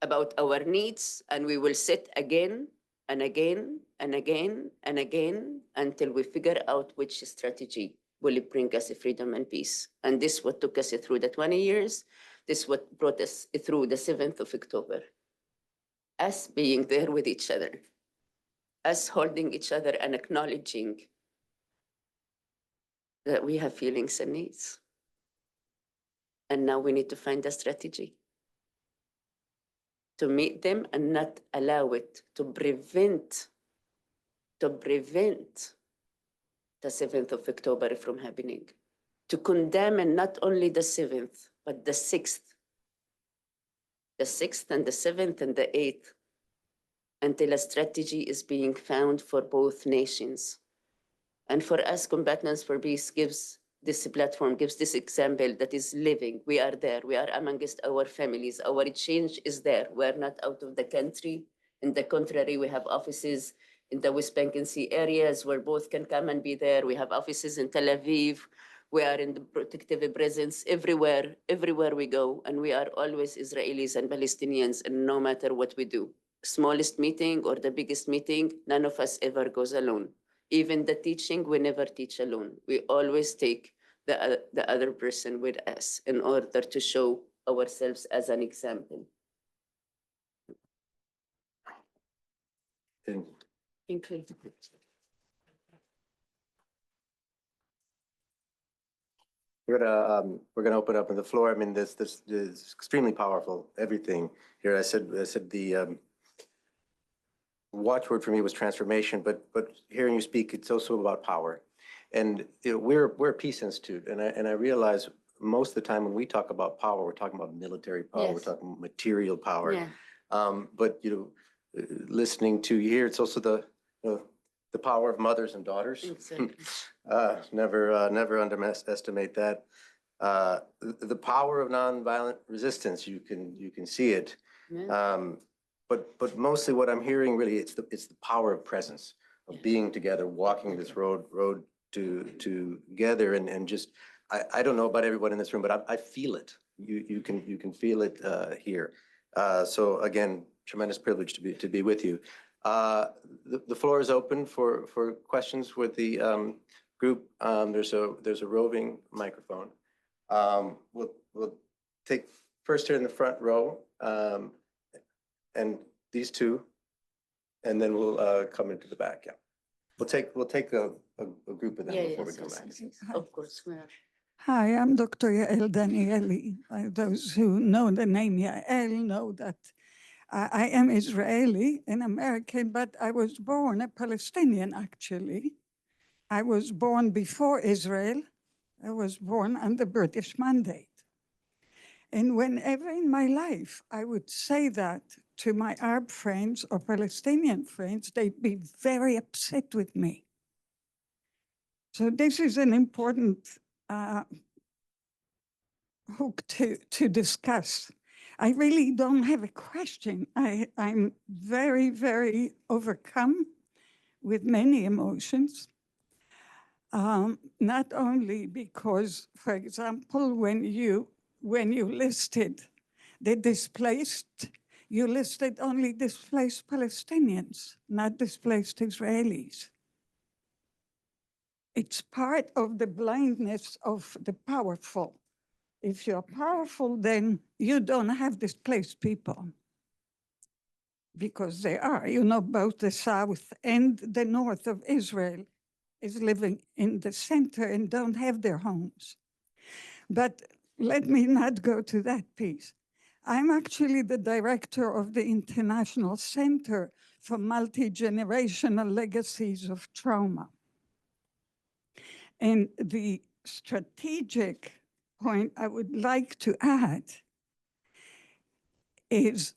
about our needs, and we will sit again and again and again and again until we figure out which strategy will bring us freedom and peace. And this is what took us through the 20 years. This is what brought us through the 7th of October. Us being there with each other, us holding each other and acknowledging that we have feelings and needs. And now we need to find a strategy to meet them and not allow it to prevent the 7th of October from happening, to condemn, and not only the 7th, but the 6th and the 7th and the 8th, until a strategy is being found for both nations. And for us, Combatants for Peace gives this platform, gives this example that is living. We are there. We are amongst our families. Our change is there. We are not out of the country. On the contrary, we have offices in the West Bank and Sea areas where both can come and be there. We have offices in Tel Aviv. We are in the protective presence everywhere we go. And we are always Israelis and Palestinians, and no matter what we do. Smallest meeting or the biggest meeting, none of us ever goes alone. Even the teaching, we never teach alone. We always take the other person with us in order to show ourselves as an example. And Incredible. we're gonna open up on the floor. I mean, this is extremely powerful. Everything here. I said the watchword for me was transformation, but hearing you speak, it's also about power. And we're a peace institute, and I realize most of the time when we talk about power, we're talking about military power, we're Yes. talking about material power. Yeah. But listening to you here, it's also the power of mothers and daughters. Exactly. Never underestimate that. The power of nonviolent resistance. You can see it. Yeah. but mostly what I'm hearing really, it's the power of presence, of being together, walking this road together, and just, I don't know about everyone in this room, but I feel it. You can feel it here. So again, tremendous privilege to be with you. The floor is open for questions with the group. There's a roving microphone. We'll take first here in the front row, and these two, and then we'll come into the back. Yeah, we'll take a group of them before we come back. Of course. Hi, I'm Dr. Yael Danieli. Those who know the name Yael know that I am Israeli and American, but I was born a Palestinian, actually. I was born before Israel. I was born under British mandate. And whenever in my life I would say that to my Arab friends or Palestinian friends, they'd be very upset with me. So this is an important hook to discuss. I really don't have a question. I'm very, very overcome with many emotions. Not only because, for example, when you listed the displaced, you listed only displaced Palestinians, not displaced Israelis. It's part of the blindness of the powerful. If you're powerful, then you don't have displaced people. Because they are, both the south and the north of Israel is living in the center and don't have their homes. But let me not go to that piece. I'm actually the director of the International Center for Multi-Generational Legacies of Trauma. And the strategic point I would like to add is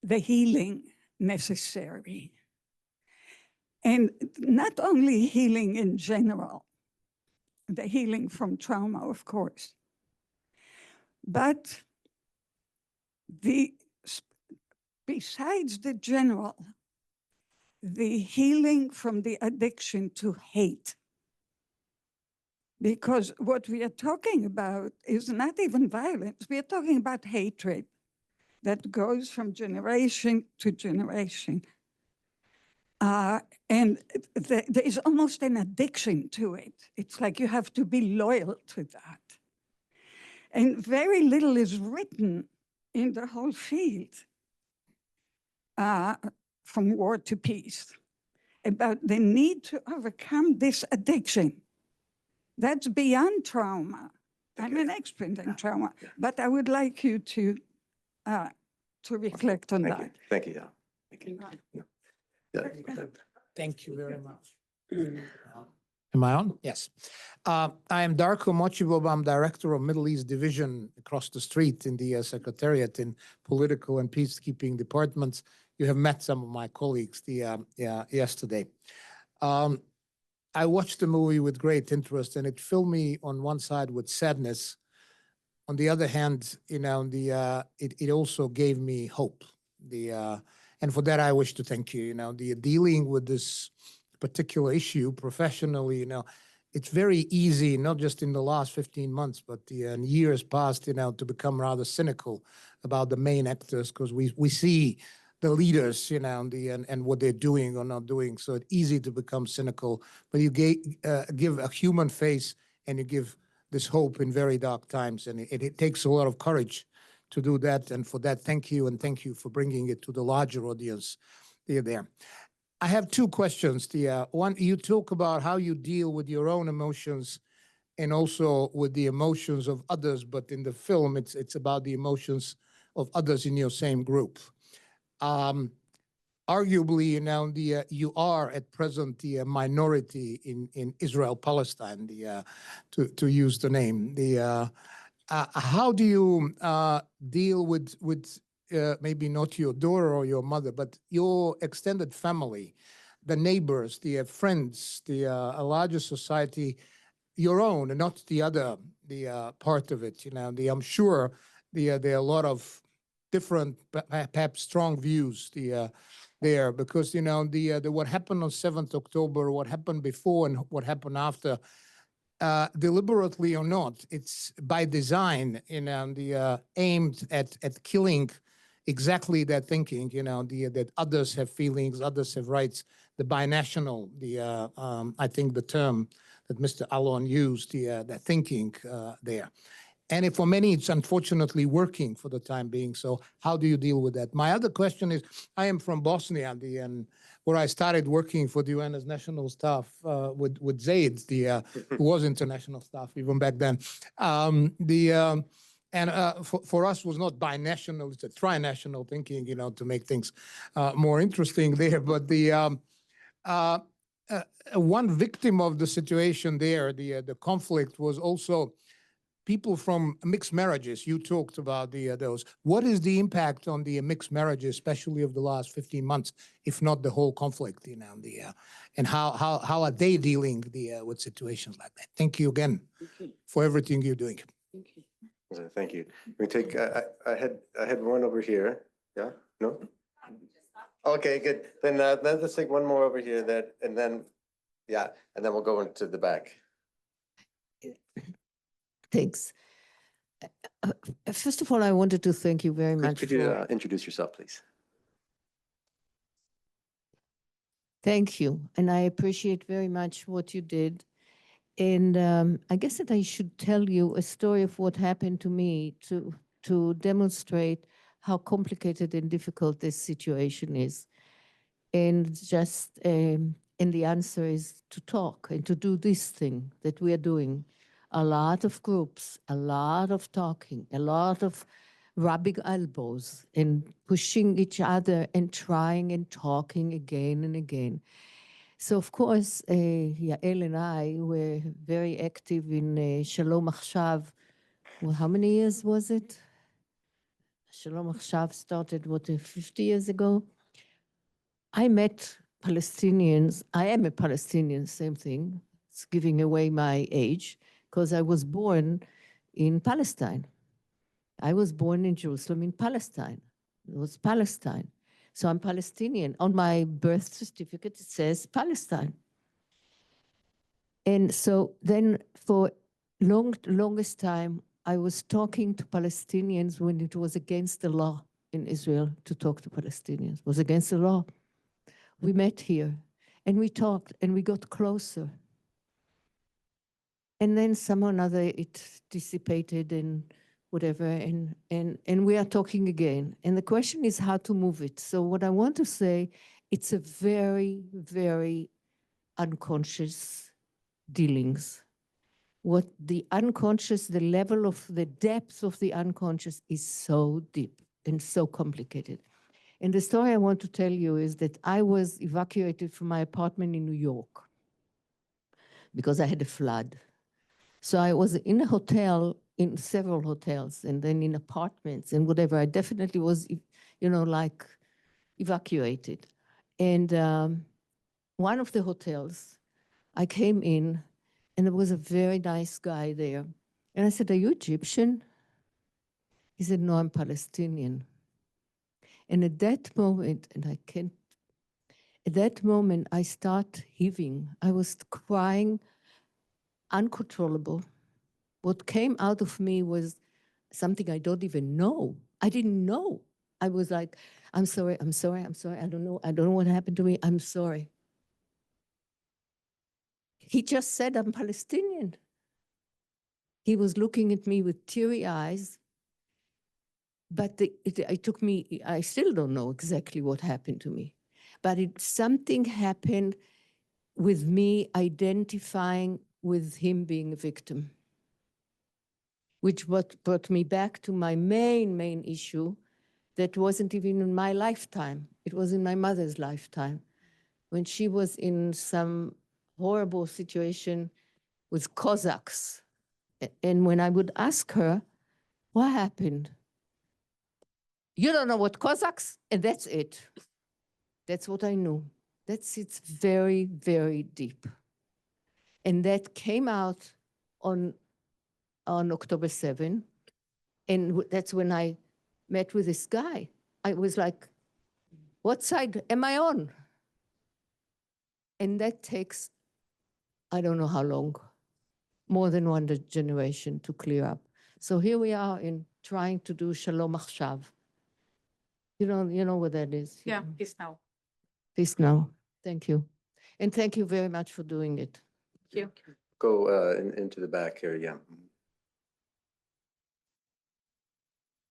the healing necessary. And not only healing in general, the healing from trauma, of course, but besides the general, the healing from the addiction to hate. Because what we are talking about is not even violence, we are talking about hatred that goes from generation to generation. And there is almost an addiction to it. It's like you have to be loyal to that. And very little is written in the whole field from war to peace about the need to overcome this addiction. That's beyond trauma. I'm an expert in trauma, but I would like you to reflect on that. Thank you. Yeah. Thank you. Yeah. Thank you very much. Am I on? Yes. I am Darko Mochibob. I'm Director of Middle East Division across the street in the Secretariat in Political and Peacekeeping Departments. You have met some of my colleagues yesterday. I watched the movie with great interest, and it filled me on one side with sadness. On the other hand, it also gave me hope. And for that, I wish to thank you. Dealing with this particular issue professionally, it's very easy, not just in the last 15 months, but in years past, to become rather cynical about the main actors, because we see the leaders, and what they're doing or not doing. So it's easy to become cynical, but you give a human face and you give this hope in very dark times. And it takes a lot of courage to do that. And for that, thank you. And thank you for bringing it to the larger audience there. I have two questions. One, you talk about how you deal with your own emotions and also with the emotions of others. But in the film, it's about the emotions of others in your same group. Arguably, you are at present the minority in Israel-Palestine, to use the name. How do you deal with maybe not your daughter or your mother, but your extended family, the neighbors, the friends, a larger society, your own, and not the other, part of it? I'm sure there are a lot of different, perhaps strong views there, because, you know, the what happened on 7th October, what happened before and what happened after, deliberately or not, it's by design, you know, aimed at killing exactly that thinking, you know, that others have feelings, others have rights, the binational, I think the term that Mr. Alon used, the thinking there. And for many, it's unfortunately working for the time being. So how do you deal with that? My other question is, I am from Bosnia, and where I started working for the UN as national staff with Zaid, who was international staff even back then. For us was not binational, it's a trinational thinking, you know, to make things more interesting there. But one victim of the situation there, the conflict, was also people from mixed marriages. You talked about those. What is the impact on the mixed marriages, especially of the last 15 months, if not the whole conflict, you know, and how are they dealing with situations like that? Thank you again for everything you're doing. Thank you. Thank you. We take, I had one over here. Yeah, no? Okay, good. Then let's take one more over here and then, yeah, and then we'll go into the back. Thanks. First of all, I wanted to thank you very much Could you for. introduce yourself, please? Thank you, and I appreciate very much what you did. And I guess that I should tell you a story of what happened to me to demonstrate how complicated and difficult this situation is. And just and the answer is to talk and to do this thing that we are doing. A lot of groups, a lot of talking, a lot of rubbing elbows and pushing each other and trying and talking again and again. So of course, Yael and I were very active in Shalom Achshav. Well, how many years was it? Shalom Achshav started, 50 years ago? I met Palestinians. I am a Palestinian, same thing. It's giving away my age, because I was born in Palestine. I was born in Jerusalem in Palestine. It was Palestine. So I'm Palestinian. On my birth certificate, it says Palestine. And so then for longest time, I was talking to Palestinians when it was against the law in Israel to talk to Palestinians. It was against the law. We met here and we talked and we got closer. And then somehow or another it dissipated and whatever, and we are talking again. And the question is how to move it. So what I want to say, it's a very, very unconscious dealings. What the unconscious, the level of the depth of the unconscious is so deep and so complicated. And the story I want to tell you is that I was evacuated from my apartment in New York because I had a flood. So I was in a hotel, in several hotels, and then in apartments and whatever. I definitely was, you know, like evacuated. And one of the hotels, I came in, and there was a very nice guy there. And I said, "Are you Egyptian?" He said, "No, I'm Palestinian." And at that moment, at that moment, I start heaving. I was crying, uncontrollable. What came out of me was something I don't even know. I didn't know. I was like, I'm sorry, I'm sorry, I'm sorry. I don't know what happened to me. I'm sorry. He just said, I'm Palestinian. He was looking at me with teary eyes, but it took me, I still don't know exactly what happened to me, but something happened with me identifying with him being a victim, which brought me back to my main issue that wasn't even in my lifetime. It was in my mother's lifetime, when she was in some horrible situation with Cossacks. And when I would ask her, what happened? You don't know what Cossacks? And that's it. That's what I knew. It's very, very deep. And that came out on October 7. And that's when I met with this guy. I was like, what side am I on? And that takes, I don't know how long, more than one generation to clear up. So here we are in trying to do Shalom Achshav. You know what that is? Yeah, peace now. Peace now. Thank you. And thank you very much for doing it. Thank you. Go into the back here, yeah.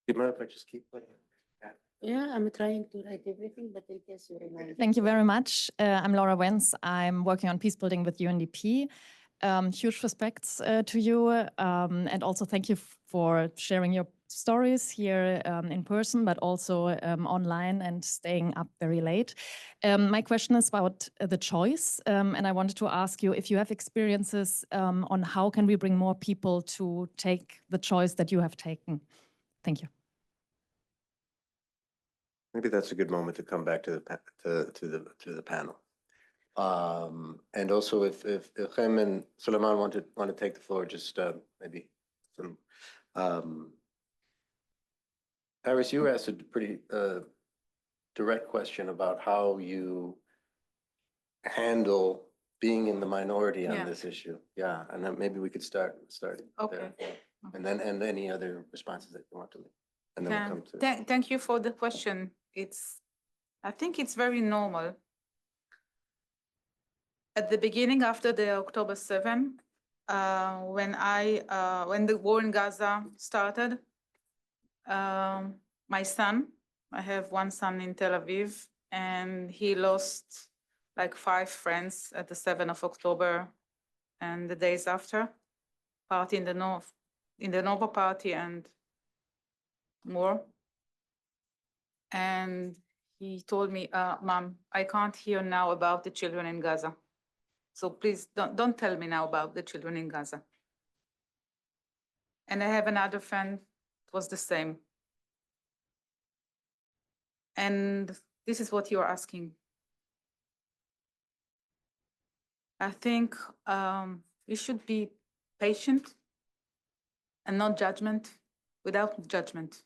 Do you mind if I just keep playing? Yeah, I'm trying to write everything, but in case you remind. Thank you very much. I'm Laura Wenz. I'm working on peace building with UNDP. Huge respects to you, and also thank you for sharing your stories here in person, but also online and staying up very late. My question is about the choice, and I wanted to ask you if you have experiences on how can we bring more people to take the choice that you have taken. Thank you. Maybe that's a good moment to come back to the panel. And also if Chem and Suleiman want to take the floor, just maybe some. Iris, you asked a pretty direct question about how you handle being in the minority on Yeah. this issue. Yeah, and then maybe we could start Okay. there. And then any other responses that you want to make. And then we'll come to. Thank you for the question. I think it's very normal. At the beginning, after the October 7, when the war in Gaza started, my son, I have one son in Tel Aviv, and he lost like 5 friends at the 7th of October and the days after, party in the north, in the Nova party and more. And he told me, Mom, I can't hear now about the children in Gaza. So please don't tell me now about the children in Gaza. And I have another friend, it was the same. And this is what you're asking. I think we should be patient and not without judgment.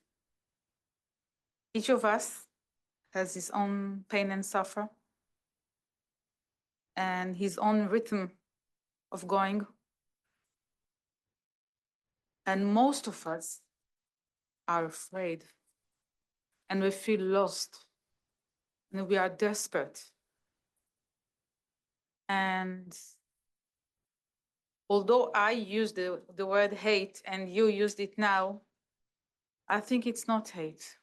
Each of us has his own pain and suffer and his own rhythm of going. And most of us are afraid and we feel lost and we are desperate. And although I use the word hate and you used it now, I think it's not hate.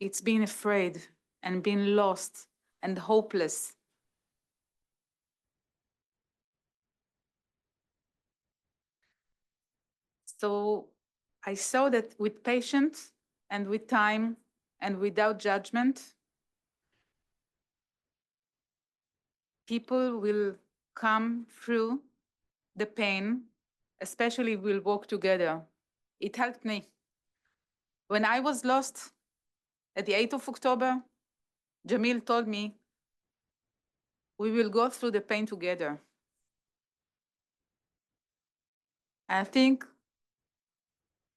It's being afraid and being lost and hopeless. So I saw that with patience and with time and without judgment, people will come through the pain, especially we'll walk together. It helped me. When I was lost at the 8th of October, Jamil told me, we will go through the pain together. I think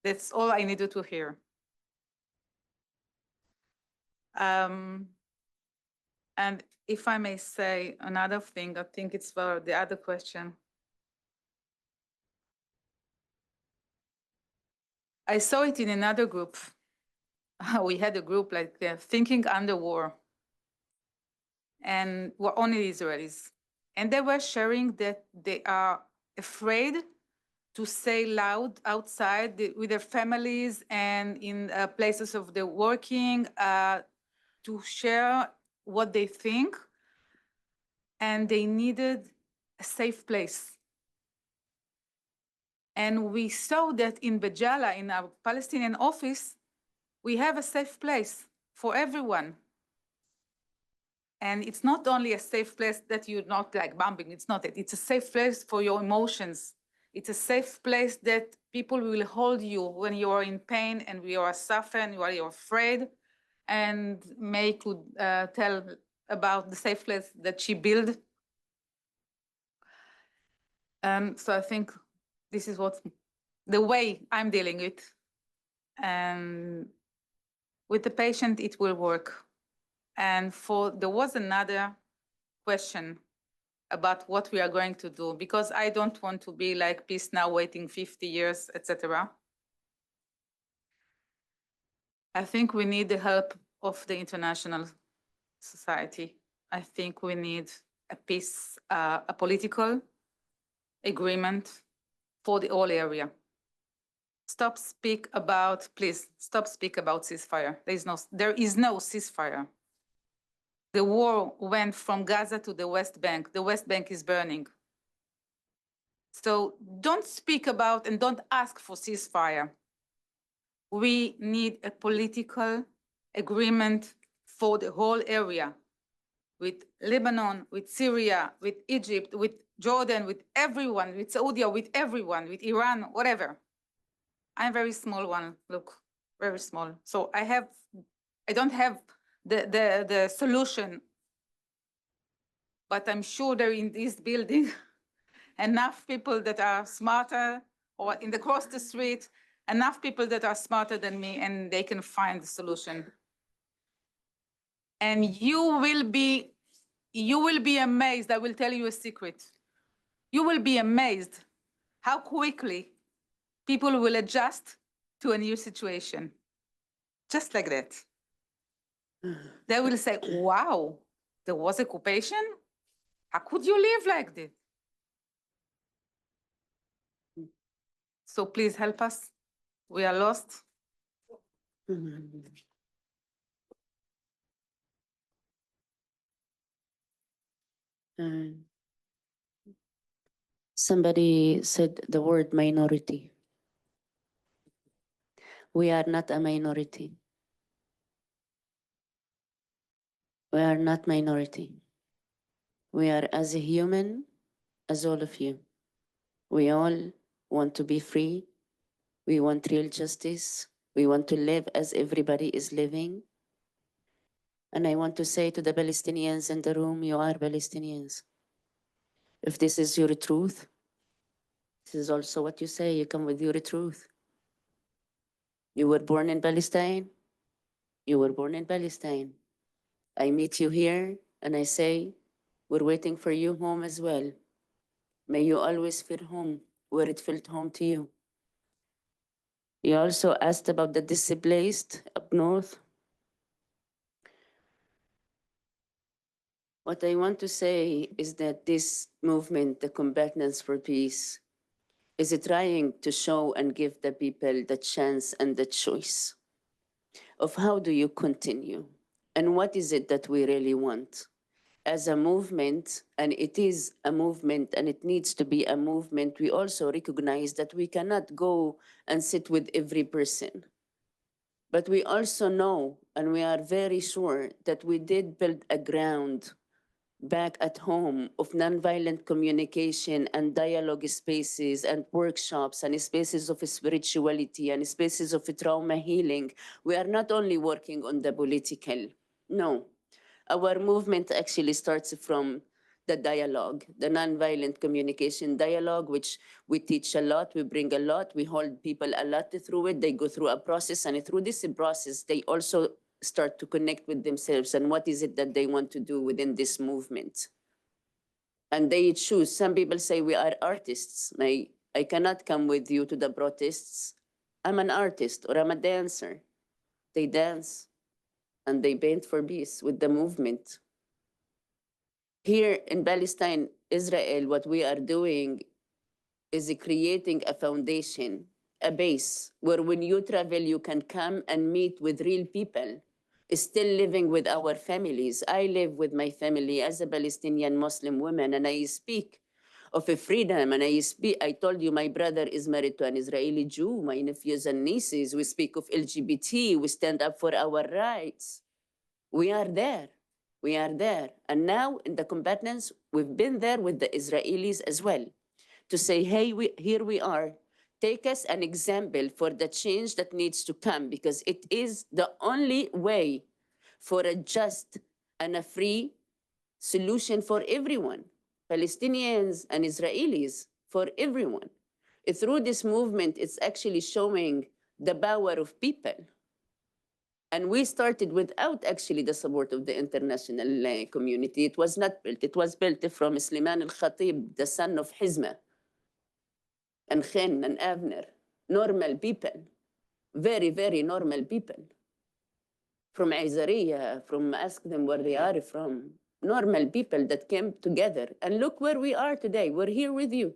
that's all I needed to hear. And if I may say another thing, I think it's for the other question. I saw it in another group. We had a group like Thinking Under War. And we're only Israelis. And they were sharing that they are afraid to say loud outside with their families and in places of their working, to share what they think. And they needed a safe place. And we saw that in Bejala, in our Palestinian office, we have a safe place for everyone. And it's not only a safe place that you're not like bombing, it's not it. It's a safe place for your emotions. It's a safe place that people will hold you when you are in pain and you are suffering, you are afraid. And May could tell about the safe place that she built. So I think this is the way I'm dealing with. And with the patient, it will work. And there was another question about what we are going to do, because I don't want to be like peace now waiting 50 years, etc. I think we need the help of the international society. I think we need a peace, a political agreement for the whole area. Please stop speak about ceasefire. There is no ceasefire. The war went from Gaza to the West Bank. The West Bank is burning. So don't speak about and don't ask for ceasefire. We need a political agreement for the whole area, with Lebanon, with Syria, with Egypt, with Jordan, with everyone, with Saudi, with everyone, with Iran, whatever. I'm very small one, look, very small. So I don't have the solution, but I'm sure there in this building enough people that are smarter, or across the street, enough people that are smarter than me, and they can find the solution. And you will be amazed. I will tell you a secret. You will be amazed how quickly people will adjust to a new situation. Just like that. They will say, wow, there was occupation? How could you live like this? So please help us. We are lost. Somebody said the word minority. We are not a minority. We are not minority. We are as human as all of you. We all want to be free. We want real justice. We want to live as everybody is living. And I want to say to the Palestinians in the room, you are Palestinians. If this is your truth, this is also what you say, you come with your truth. You were born in Palestine. You were born in Palestine. I meet you here and I say, we're waiting for you home as well. May you always feel home where it felt home to you. You also asked about the displaced up north. What I want to say is that this movement, the Combatants for Peace, is trying to show and give the people the chance and the choice of how do you continue and what is it that we really want as a movement. And it is a movement and it needs to be a movement. We also recognize that we cannot go and sit with every person. But we also know, and we are very sure that we did build a ground back at home of nonviolent communication and dialogue spaces and workshops and spaces of spirituality and spaces of trauma healing. We are not only working on the political, no. Our movement actually starts from the dialogue, the nonviolent communication dialogue, which we teach a lot, we bring a lot, we hold people a lot through it. They go through a process, and through this process, they also start to connect with themselves and what is it that they want to do within this movement. And they choose. Some people say we are artists. I cannot come with you to the protests. I'm an artist or I'm a dancer. They dance and they paint for peace with the movement. Here in Palestine, Israel, what we are doing is creating a foundation, a base, where when you travel, you can come and meet with real people, still living with our families. I live with my family as a Palestinian Muslim woman, and I speak of a freedom, and I told you my brother is married to an Israeli Jew, my nephews and nieces, we speak of LGBT, we stand up for our rights. We are there. We are there. And now in the combatants, we've been there with the Israelis as well to say, hey, here we are. Take us an example for the change that needs to come, because it is the only way for a just and a free solution for everyone, Palestinians and Israelis, for everyone. Through this movement, it's actually showing the power of people. And we started without actually the support of the international community. It was not built. It was built from Sliman al-Khatib, the son of Hizma, and Khin and Avner, normal people, very, very normal people. From Aizariya, from ask them where they are from, normal people that came together. And look where we are today. We're here with you.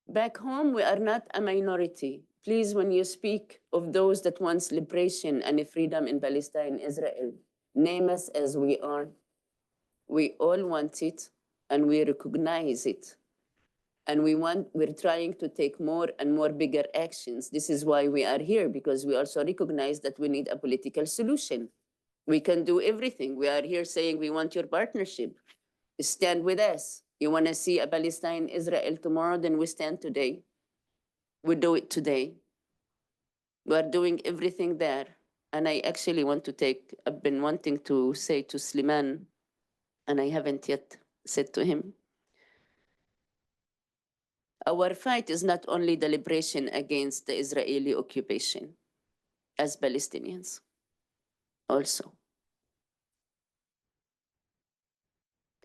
Back home, we are not a minority. Please, when you speak of those that want liberation and freedom in Palestine, Israel, name us as we are. We all want it, and we recognize it. And we're trying to take more and more bigger actions. This is why we are here, because we also recognize that we need a political solution. We can do everything. We are here saying we want your partnership. Stand with us. You want to see a Palestine, Israel tomorrow, then we stand today. We do it today. We are doing everything there. And I actually I've been wanting to say to Sliman, and I haven't yet said to him, our fight is not only the liberation against the Israeli occupation as Palestinians, also.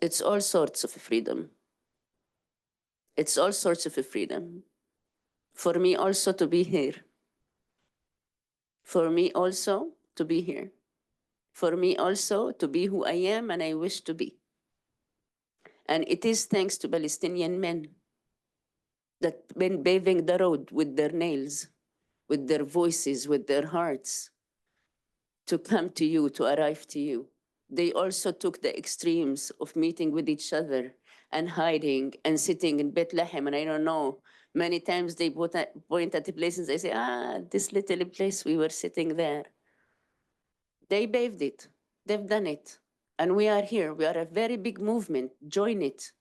It's all sorts of freedom. It's all sorts of freedom. For me also to be here. For me also to be here. For me also to be who I am and I wish to be. And it is thanks to Palestinian men that been paving the road with their nails, with their voices, with their hearts, to come to you, to arrive to you. They also took the extremes of meeting with each other and hiding and sitting in Bethlehem, and I don't know, many times they point at the places, they say, this little place, we were sitting there. They paved it, they've done it, and we are here. We are a very big movement, join it.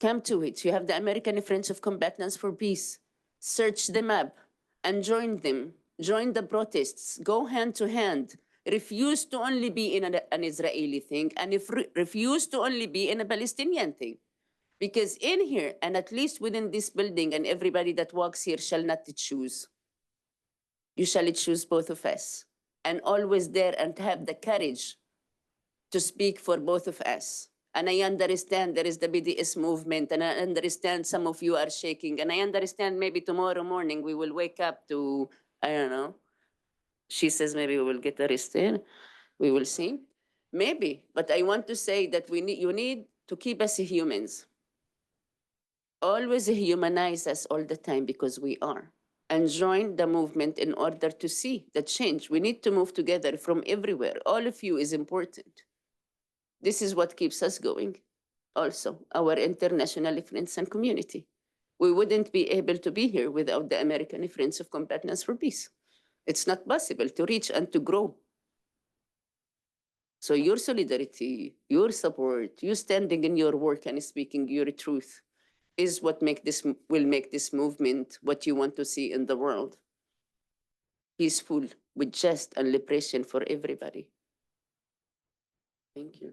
Come to it. You have the American Friends of Combatants for Peace. Search them up and join them. Join the protests. Go hand to hand. Refuse to only be in an Israeli thing, and refuse to only be in a Palestinian thing. Because in here, and at least within this building, and everybody that walks here shall not choose. You shall choose both of us. And always there and have the courage to speak for both of us. And I understand there is the BDS movement, and I understand some of you are shaking, and I understand maybe tomorrow morning we will wake up to, I don't know, she says maybe we will get arrested, we will see, maybe, but I want to say that you need to keep us humans. Always humanize us all the time, because we are, and join the movement in order to see the change. We need to move together from everywhere. All of you is important. This is what keeps us going. Also, our international friends and community. We wouldn't be able to be here without the American Friends of Combatants for Peace. It's not possible to reach and to grow. So your solidarity, your support, you standing in your work and speaking your truth is what will make this movement what you want to see in the world. Peaceful, with just and liberation for everybody. Thank you.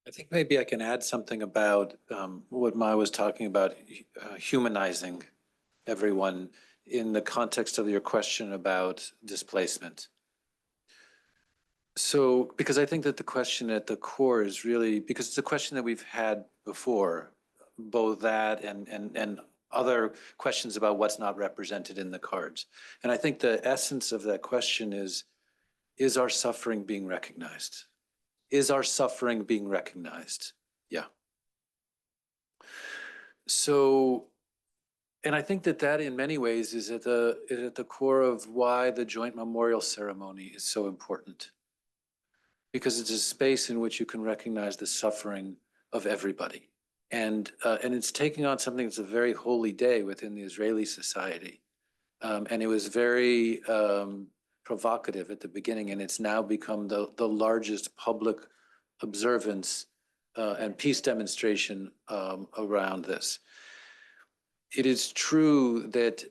I think maybe I can add something about what Maya was talking about, humanizing everyone in the context of your question about displacement. So, because I think that the question at the core is really, because it's a question that we've had before, both that and other questions about what's not represented in the cards. And I think the essence of that question is our suffering being recognized? Is our suffering being recognized? Yeah. So, and I think that in many ways is at the core of why the joint memorial ceremony is so important. Because it's a space in which you can recognize the suffering of everybody. And it's taking on something that's a very holy day within the Israeli society. And it was very provocative at the beginning, and it's now become the largest public observance and peace demonstration around this. It is true that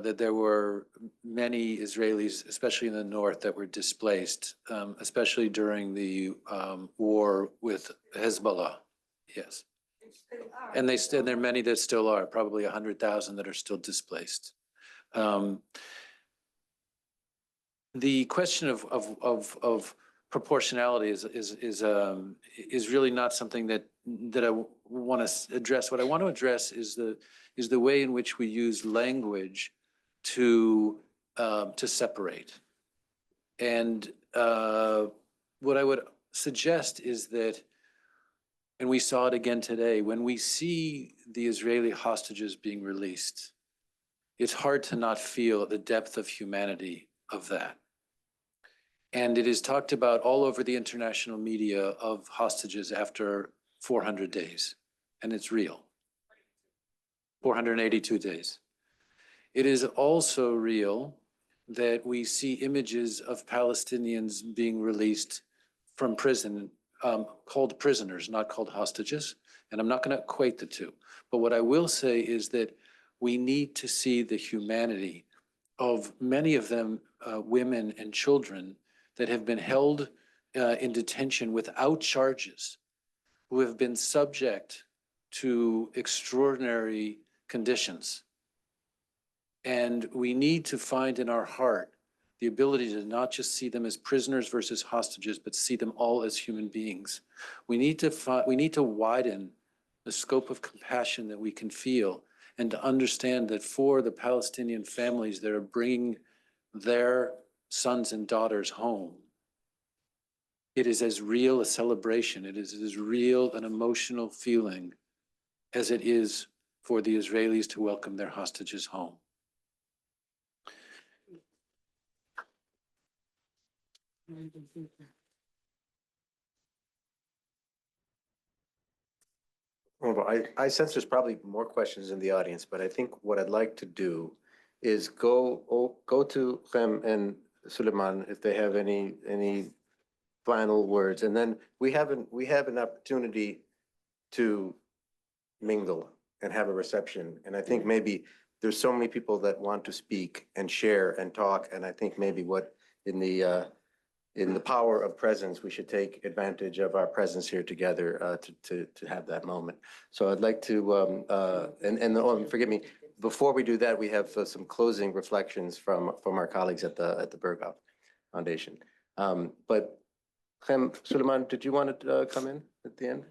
that there were many Israelis, especially in the north, that were displaced, especially during the war with Hezbollah. Yes. And there are many that still are, probably 100,000 that are still displaced. The question of proportionality is really not something that I want to address. What I want to address is the way in which we use language to separate. And what I would suggest is that, and we saw it again today, when we see the Israeli hostages being released, it's hard to not feel the depth of humanity of that. And it is talked about all over the international media of hostages after 400 days, and it's real. 482 days. It is also real that we see images of Palestinians being released from prison, called prisoners, not called hostages. And I'm not going to equate the two. But what I will say is that we need to see the humanity of many of them, women and children, that have been held in detention without charges, who have been subject to extraordinary conditions. And we need to find in our heart the ability to not just see them as prisoners versus hostages, but see them all as human beings. We need to widen the scope of compassion that we can feel, and to understand that for the Palestinian families that are bringing their sons and daughters home, it is as real a celebration, it is as real an emotional feeling as it is for the Israelis to welcome their hostages home. Well, I sense there's probably more questions in the audience, but I think what I'd like to do is go to Chem and Suleiman if they have any final words, and then we have an opportunity to mingle and have a reception. And I think maybe there's so many people that want to speak and share and talk, and I think maybe what in the power of presence, we should take advantage of our presence here together to have that moment. So I'd like to, forgive me, before we do that, we have some closing reflections from our colleagues at the Berghoff Foundation. But Chem, Suleiman, did you want to come in at the end?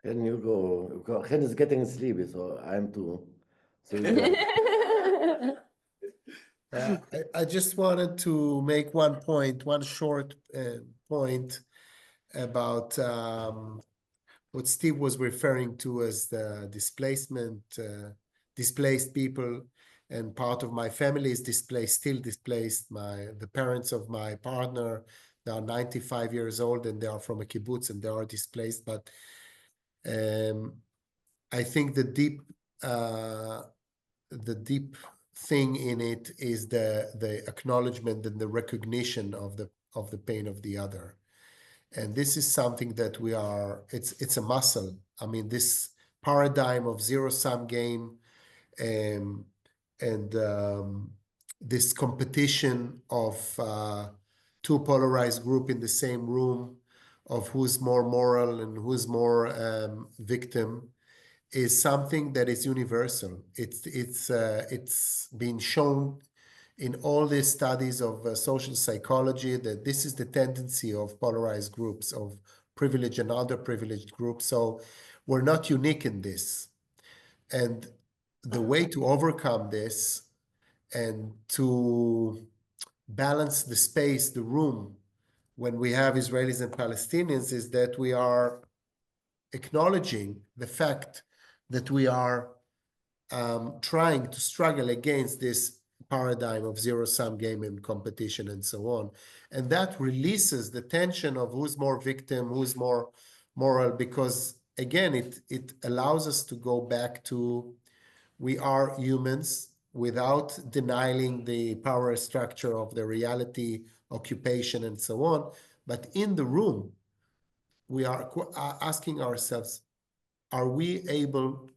Can you go? Chen is getting sleepy, so I'm too. So you go. I just wanted to make one short point about what Steve was referring to as the displaced people, and part of my family is still displaced. The parents of my partner, they are 95 years old and they are from a kibbutz and they are displaced. But I think the deep thing in it is the acknowledgement and the recognition of the pain of the other. And this is something that it's a muscle. I mean, this paradigm of zero-sum game and this competition of two polarized groups in the same room, of who's more moral and who's more victim, is something that is universal. It's been shown in all these studies of social psychology that this is the tendency of polarized groups, of privileged and underprivileged groups. So we're not unique in this. And the way to overcome this and to balance the space, the room, when we have Israelis and Palestinians, is that we are acknowledging the fact that we are trying to struggle against this paradigm of zero-sum game and competition and so on. And that releases the tension of who's more victim, who's more moral, because again, it allows us to go back to we are humans without denying the power structure of the reality, occupation, and so on. But in the room, we are asking ourselves, are we able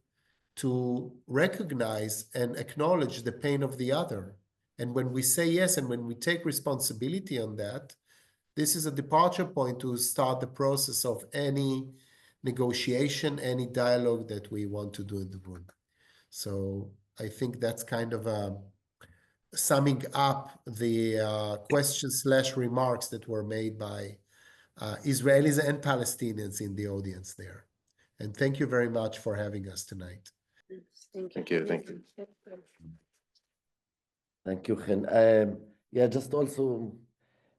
to recognize and acknowledge the pain of the other? And when we say yes, and when we take responsibility on that, this is a departure point to start the process of any negotiation, any dialogue that we want to do in the room. So I think that's kind of summing up the questions/remarks that were made by Israelis and Palestinians in the audience there. And thank you very much for having us tonight. Thank you, thank you. Thank you, Khin. Yeah, just also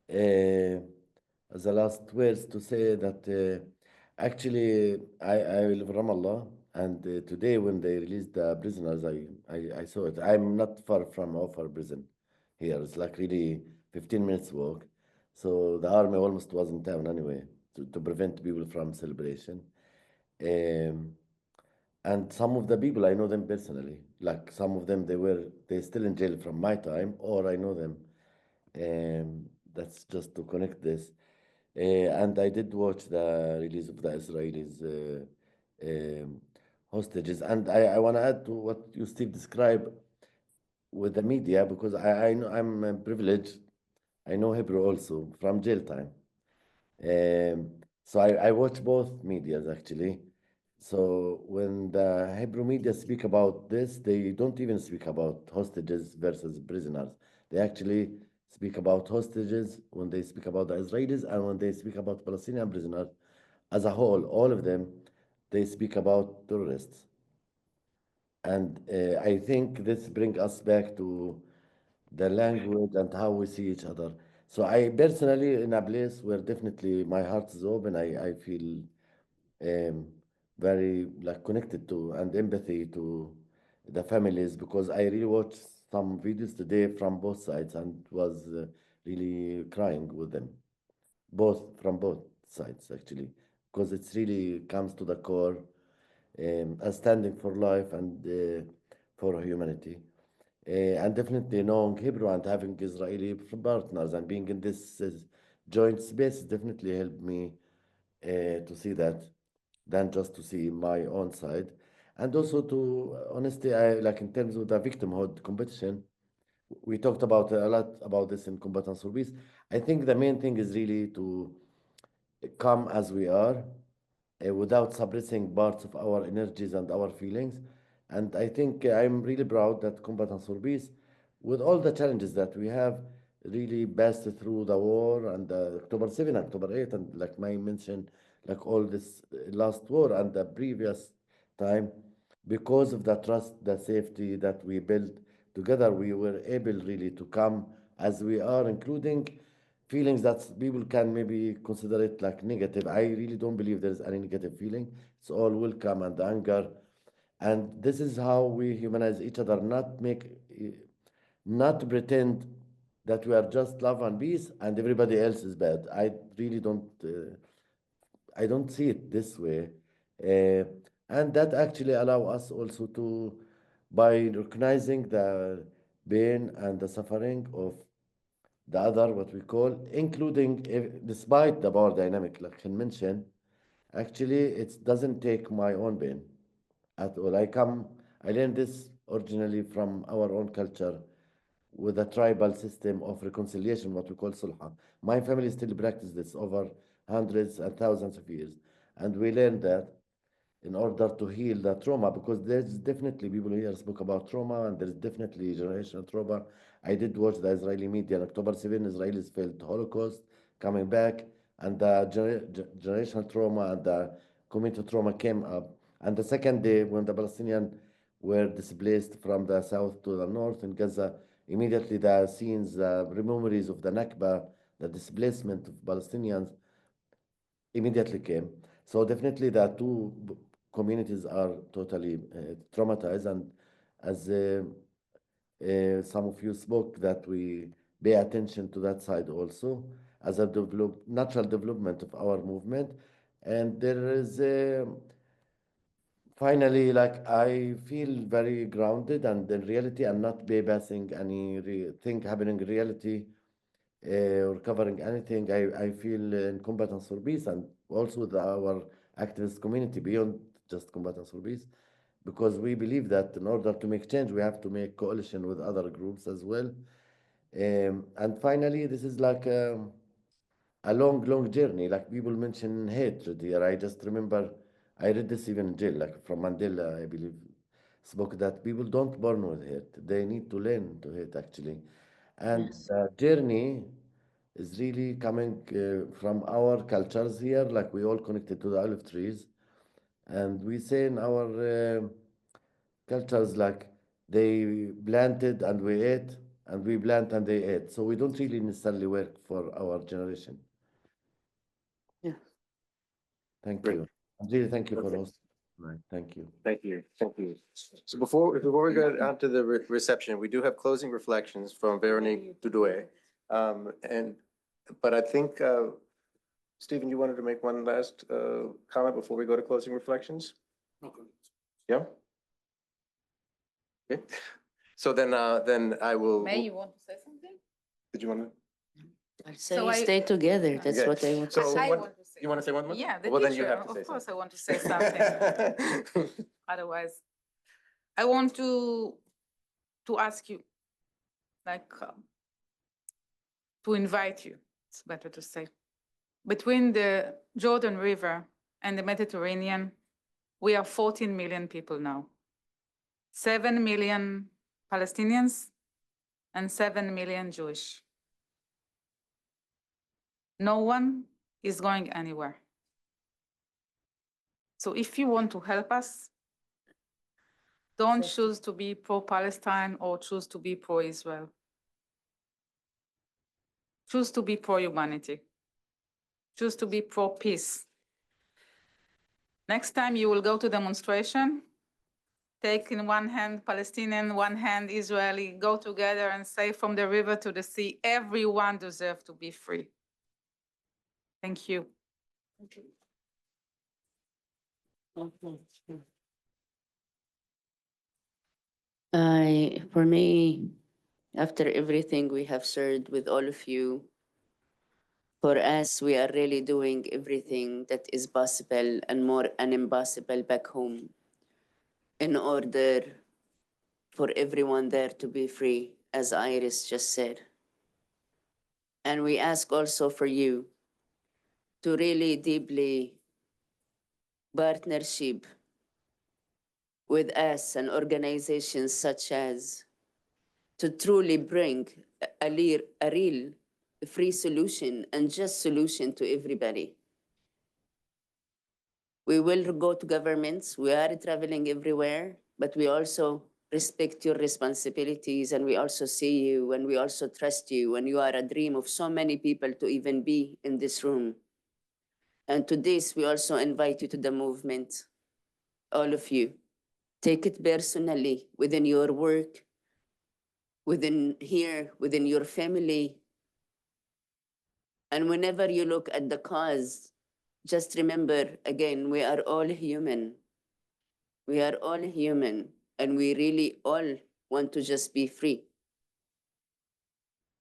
as a last words to say that actually I live in Ramallah, and today when they released the prisoners, I saw it. I'm not far from Ofar prison here. It's like really 15 minutes walk. So the army almost was in town anyway to prevent people from celebration. And some of the people, I know them personally. Like some of them, they still in jail from my time, or I know them. That's just to connect this. And I did watch the release of the Israelis hostages. And I want to add to what you, Steve, described with the media, because I know I'm privileged. I know Hebrew also from jail time. So I watch both medias actually. So when the Hebrew media speak about this, they don't even speak about hostages versus prisoners. They actually speak about hostages when they speak about the Israelis, and when they speak about Palestinian prisoners as a whole, all of them, they speak about terrorists. And I think this brings us back to the language and how we see each other. So I personally in a place where definitely my heart is open, I feel um, very like connected to and empathy to the families, because I really watched some videos today from both sides and was really crying with them, both from both sides actually, because it's really comes to the core, as standing for life and for humanity. And definitely knowing Hebrew and having Israeli partners and being in this joint space definitely helped me to see that than just to see my own side. And also to, honestly, I like in terms of the victimhood competition, we talked about a lot about this in Combatants for Peace. I think the main thing is really to come as we are, without suppressing parts of our energies and our feelings. And I think I'm really proud that Combatants for Peace, with all the challenges that we have, really passed through the war and October 7, October 8, and like my mention, like all this last war and the previous time, because of the trust, the safety that we built together, we were able really to come as we are, including feelings that people can maybe consider it like negative. I really don't believe there's any negative feeling. It's all welcome and anger. And this is how we humanize each other, not pretend that we are just love and peace and everybody else is bad. I really don't, I don't see it this way. Uh, and that actually allow us also to, by recognizing the pain and the suffering of the other, what we call, including, despite the power dynamic, like he mentioned, actually, it doesn't take my own pain at all. I learned this originally from our own culture with a tribal system of reconciliation, what we call sulha. My family still practices this over hundreds and thousands of years. And we learned that in order to heal the trauma, because there's definitely people here spoke about trauma, and there's definitely generational trauma. I did watch the Israeli media on October 7, Israelis felt Holocaust coming back, and the generational trauma and the community trauma came up. And the second day, when the Palestinians were displaced from the south to the north in Gaza, immediately the scenes, the memories of the Nakba, the displacement of Palestinians, immediately came. So definitely the two communities are totally traumatized, and as some of you spoke, that we pay attention to that side also as a natural development of our movement. And there is finally, like I feel very grounded and in reality, I'm not bypassing any thing happening in reality or covering anything. I feel in Combatants for Peace and also with our activist community beyond just Combatants for Peace, because we believe that in order to make change, we have to make coalition with other groups as well. And finally, this is like a long journey. Like people mention hatred here. I just remember I read this even in jail, like from Mandela, I believe, spoke that people don't born with hate. They need to learn to hate actually. And Yes. the journey is really coming from our cultures here, like we all connected to the olive trees. And we say in our cultures, like they planted and we ate, and we plant and they ate. So we don't really necessarily work for our generation. Yeah. Thank Great. you. And really thank you for Okay. hosting. Right. Thank you. Thank you. Thank you. So before we go on to the reception, we do have closing reflections from Veronique Dudoué. But I think, Stephen, you wanted to make one last comment before we go to closing reflections? Yeah? Okay. So then I will. May, you want to say something? Did you want to? I'll say So I- stay together. That's Okay. what I want to So say. I what- want to say. You want to say one more? Yeah, the Well, then you teacher, have to say of course, I something. want to say something. Otherwise, I want to ask you, like, to invite you, it's better to say. Between the Jordan River and the Mediterranean, we are 14 million people now. 7 million Palestinians and 7 million Jewish. No one is going anywhere. So if you want to help us, don't choose to be pro-Palestine or choose to be pro-Israel. Choose to be pro-humanity. Choose to be pro-peace. Next time you will go to demonstration, take in one hand Palestinian, one hand Israeli, go together and say from the river to the sea, everyone deserves to be free. Thank you. For me, after everything we have shared with all of you, for us, we are really doing everything that is possible and more impossible back home in order for everyone there to be free, as Iris just said. And we ask also for you to really deeply partnership with us and organizations such as to truly bring a real free solution and just solution to everybody. We will go to governments. We are traveling everywhere, but we also respect your responsibilities, and we also see you, and we also trust you, and you are a dream of so many people to even be in this room. And to this, we also invite you to the movement, all of you. Take it personally within your work, within here, within your family. And whenever you look at the cause, just remember, again, we are all human. We are all human, and we really all want to just be free.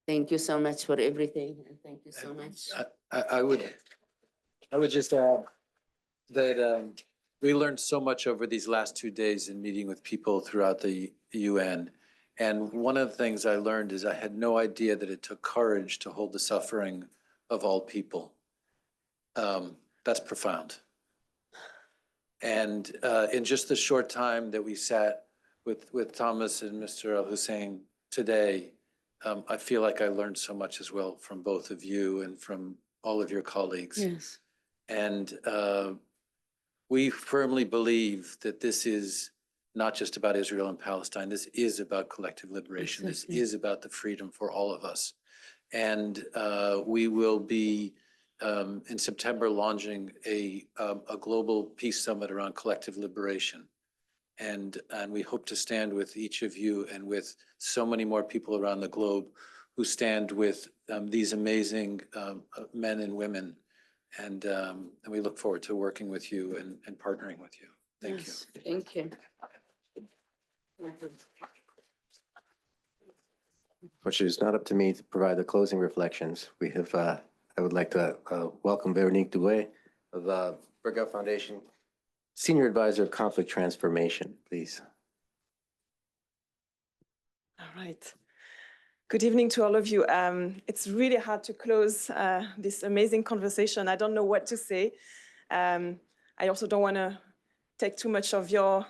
Thank you so much for everything, and thank you so much. I would just add that we learned so much over these last 2 days in meeting with people throughout the UN. And one of the things I learned is I had no idea that it took courage to hold the suffering of all people. That's profound. And in just the short time that we sat with Thomas and Mr. Al-Hussein today, I feel like I learned so much as well from both of you and from all of your colleagues. Yes. And we firmly believe that this is not just about Israel and Palestine. This is about collective liberation. Exactly. This is about the freedom for all of us. And we will be in September launching a global peace summit around collective liberation. And we hope to stand with each of you and with so many more people around the globe who stand with these amazing men and women. And we look forward to working with you and partnering with you. Thank you. Yes, thank you. Which is not up to me to provide the closing reflections. We have, I would like to welcome Veronique Dubé of the Berghoff Foundation, Senior Advisor of Conflict Transformation, please. All right. Good evening to all of you. It's really hard to close this amazing conversation. I don't know what to say. I also don't want to take too much of your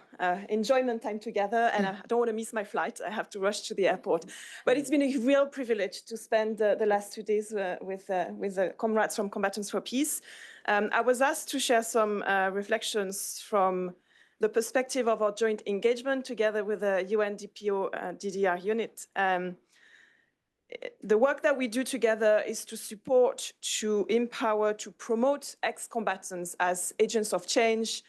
enjoyment time together, and I don't want to miss my flight. I have to rush to the airport. But it's been a real privilege to spend the last 2 days with the comrades from Combatants for Peace. I was asked to share some reflections from the perspective of our joint engagement together with the UNDPO DDR unit. The work that we do together is to support, to empower, to promote ex-combatants as agents of change,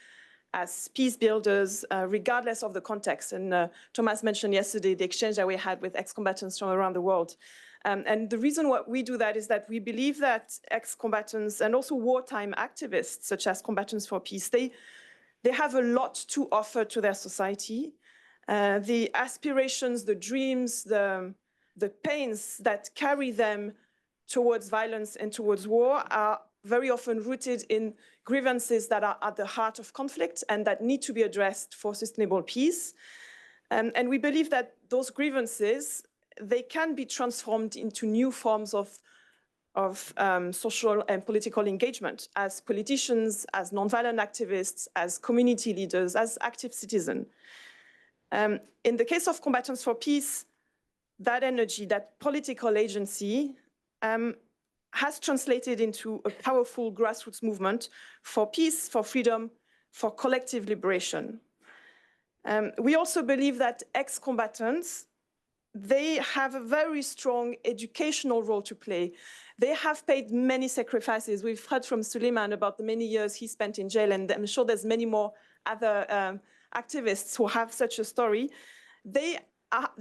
as peace builders, regardless of the context. And Thomas mentioned yesterday the exchange that we had with ex-combatants from around the world. And the reason why we do that is that we believe that ex-combatants and also wartime activists, such as Combatants for Peace, they have a lot to offer to their society. The aspirations, the dreams, the pains that carry them towards violence and towards war are very often rooted in grievances that are at the heart of conflict and that need to be addressed for sustainable peace. And we believe that those grievances, they can be transformed into new forms of social and political engagement as politicians, as nonviolent activists, as community leaders, as active citizens. In the case of Combatants for Peace, that energy, that political agency has translated into a powerful grassroots movement for peace, for freedom, for collective liberation. We also believe that ex-combatants, they have a very strong educational role to play. They have paid many sacrifices. We've heard from Suleiman about the many years he spent in jail, and I'm sure there's many more other activists who have such a story. They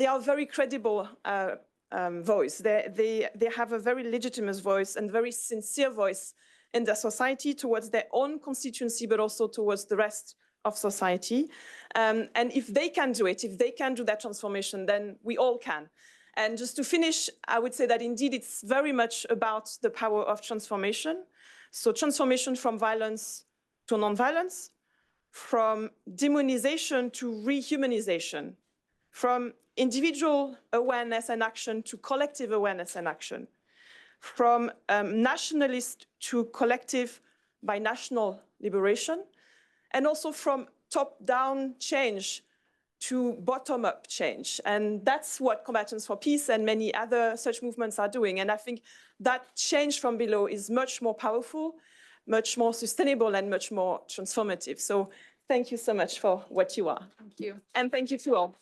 are very credible voice. They have a very legitimate voice and very sincere voice in their society towards their own constituency, but also towards the rest of society. And if they can do it, if they can do that transformation, then we all can. And just to finish, I would say that indeed it's very much about the power of transformation. So transformation from violence to non-violence, from demonization to rehumanization, from individual awareness and action to collective awareness and action, from nationalist to collective binational liberation, and also from top-down change to bottom-up change. And that's what Combatants for Peace and many other such movements are doing. And I think that change from below is much more powerful, much more sustainable, and much more transformative. So thank you so much for what you are. Thank you. And thank you to all.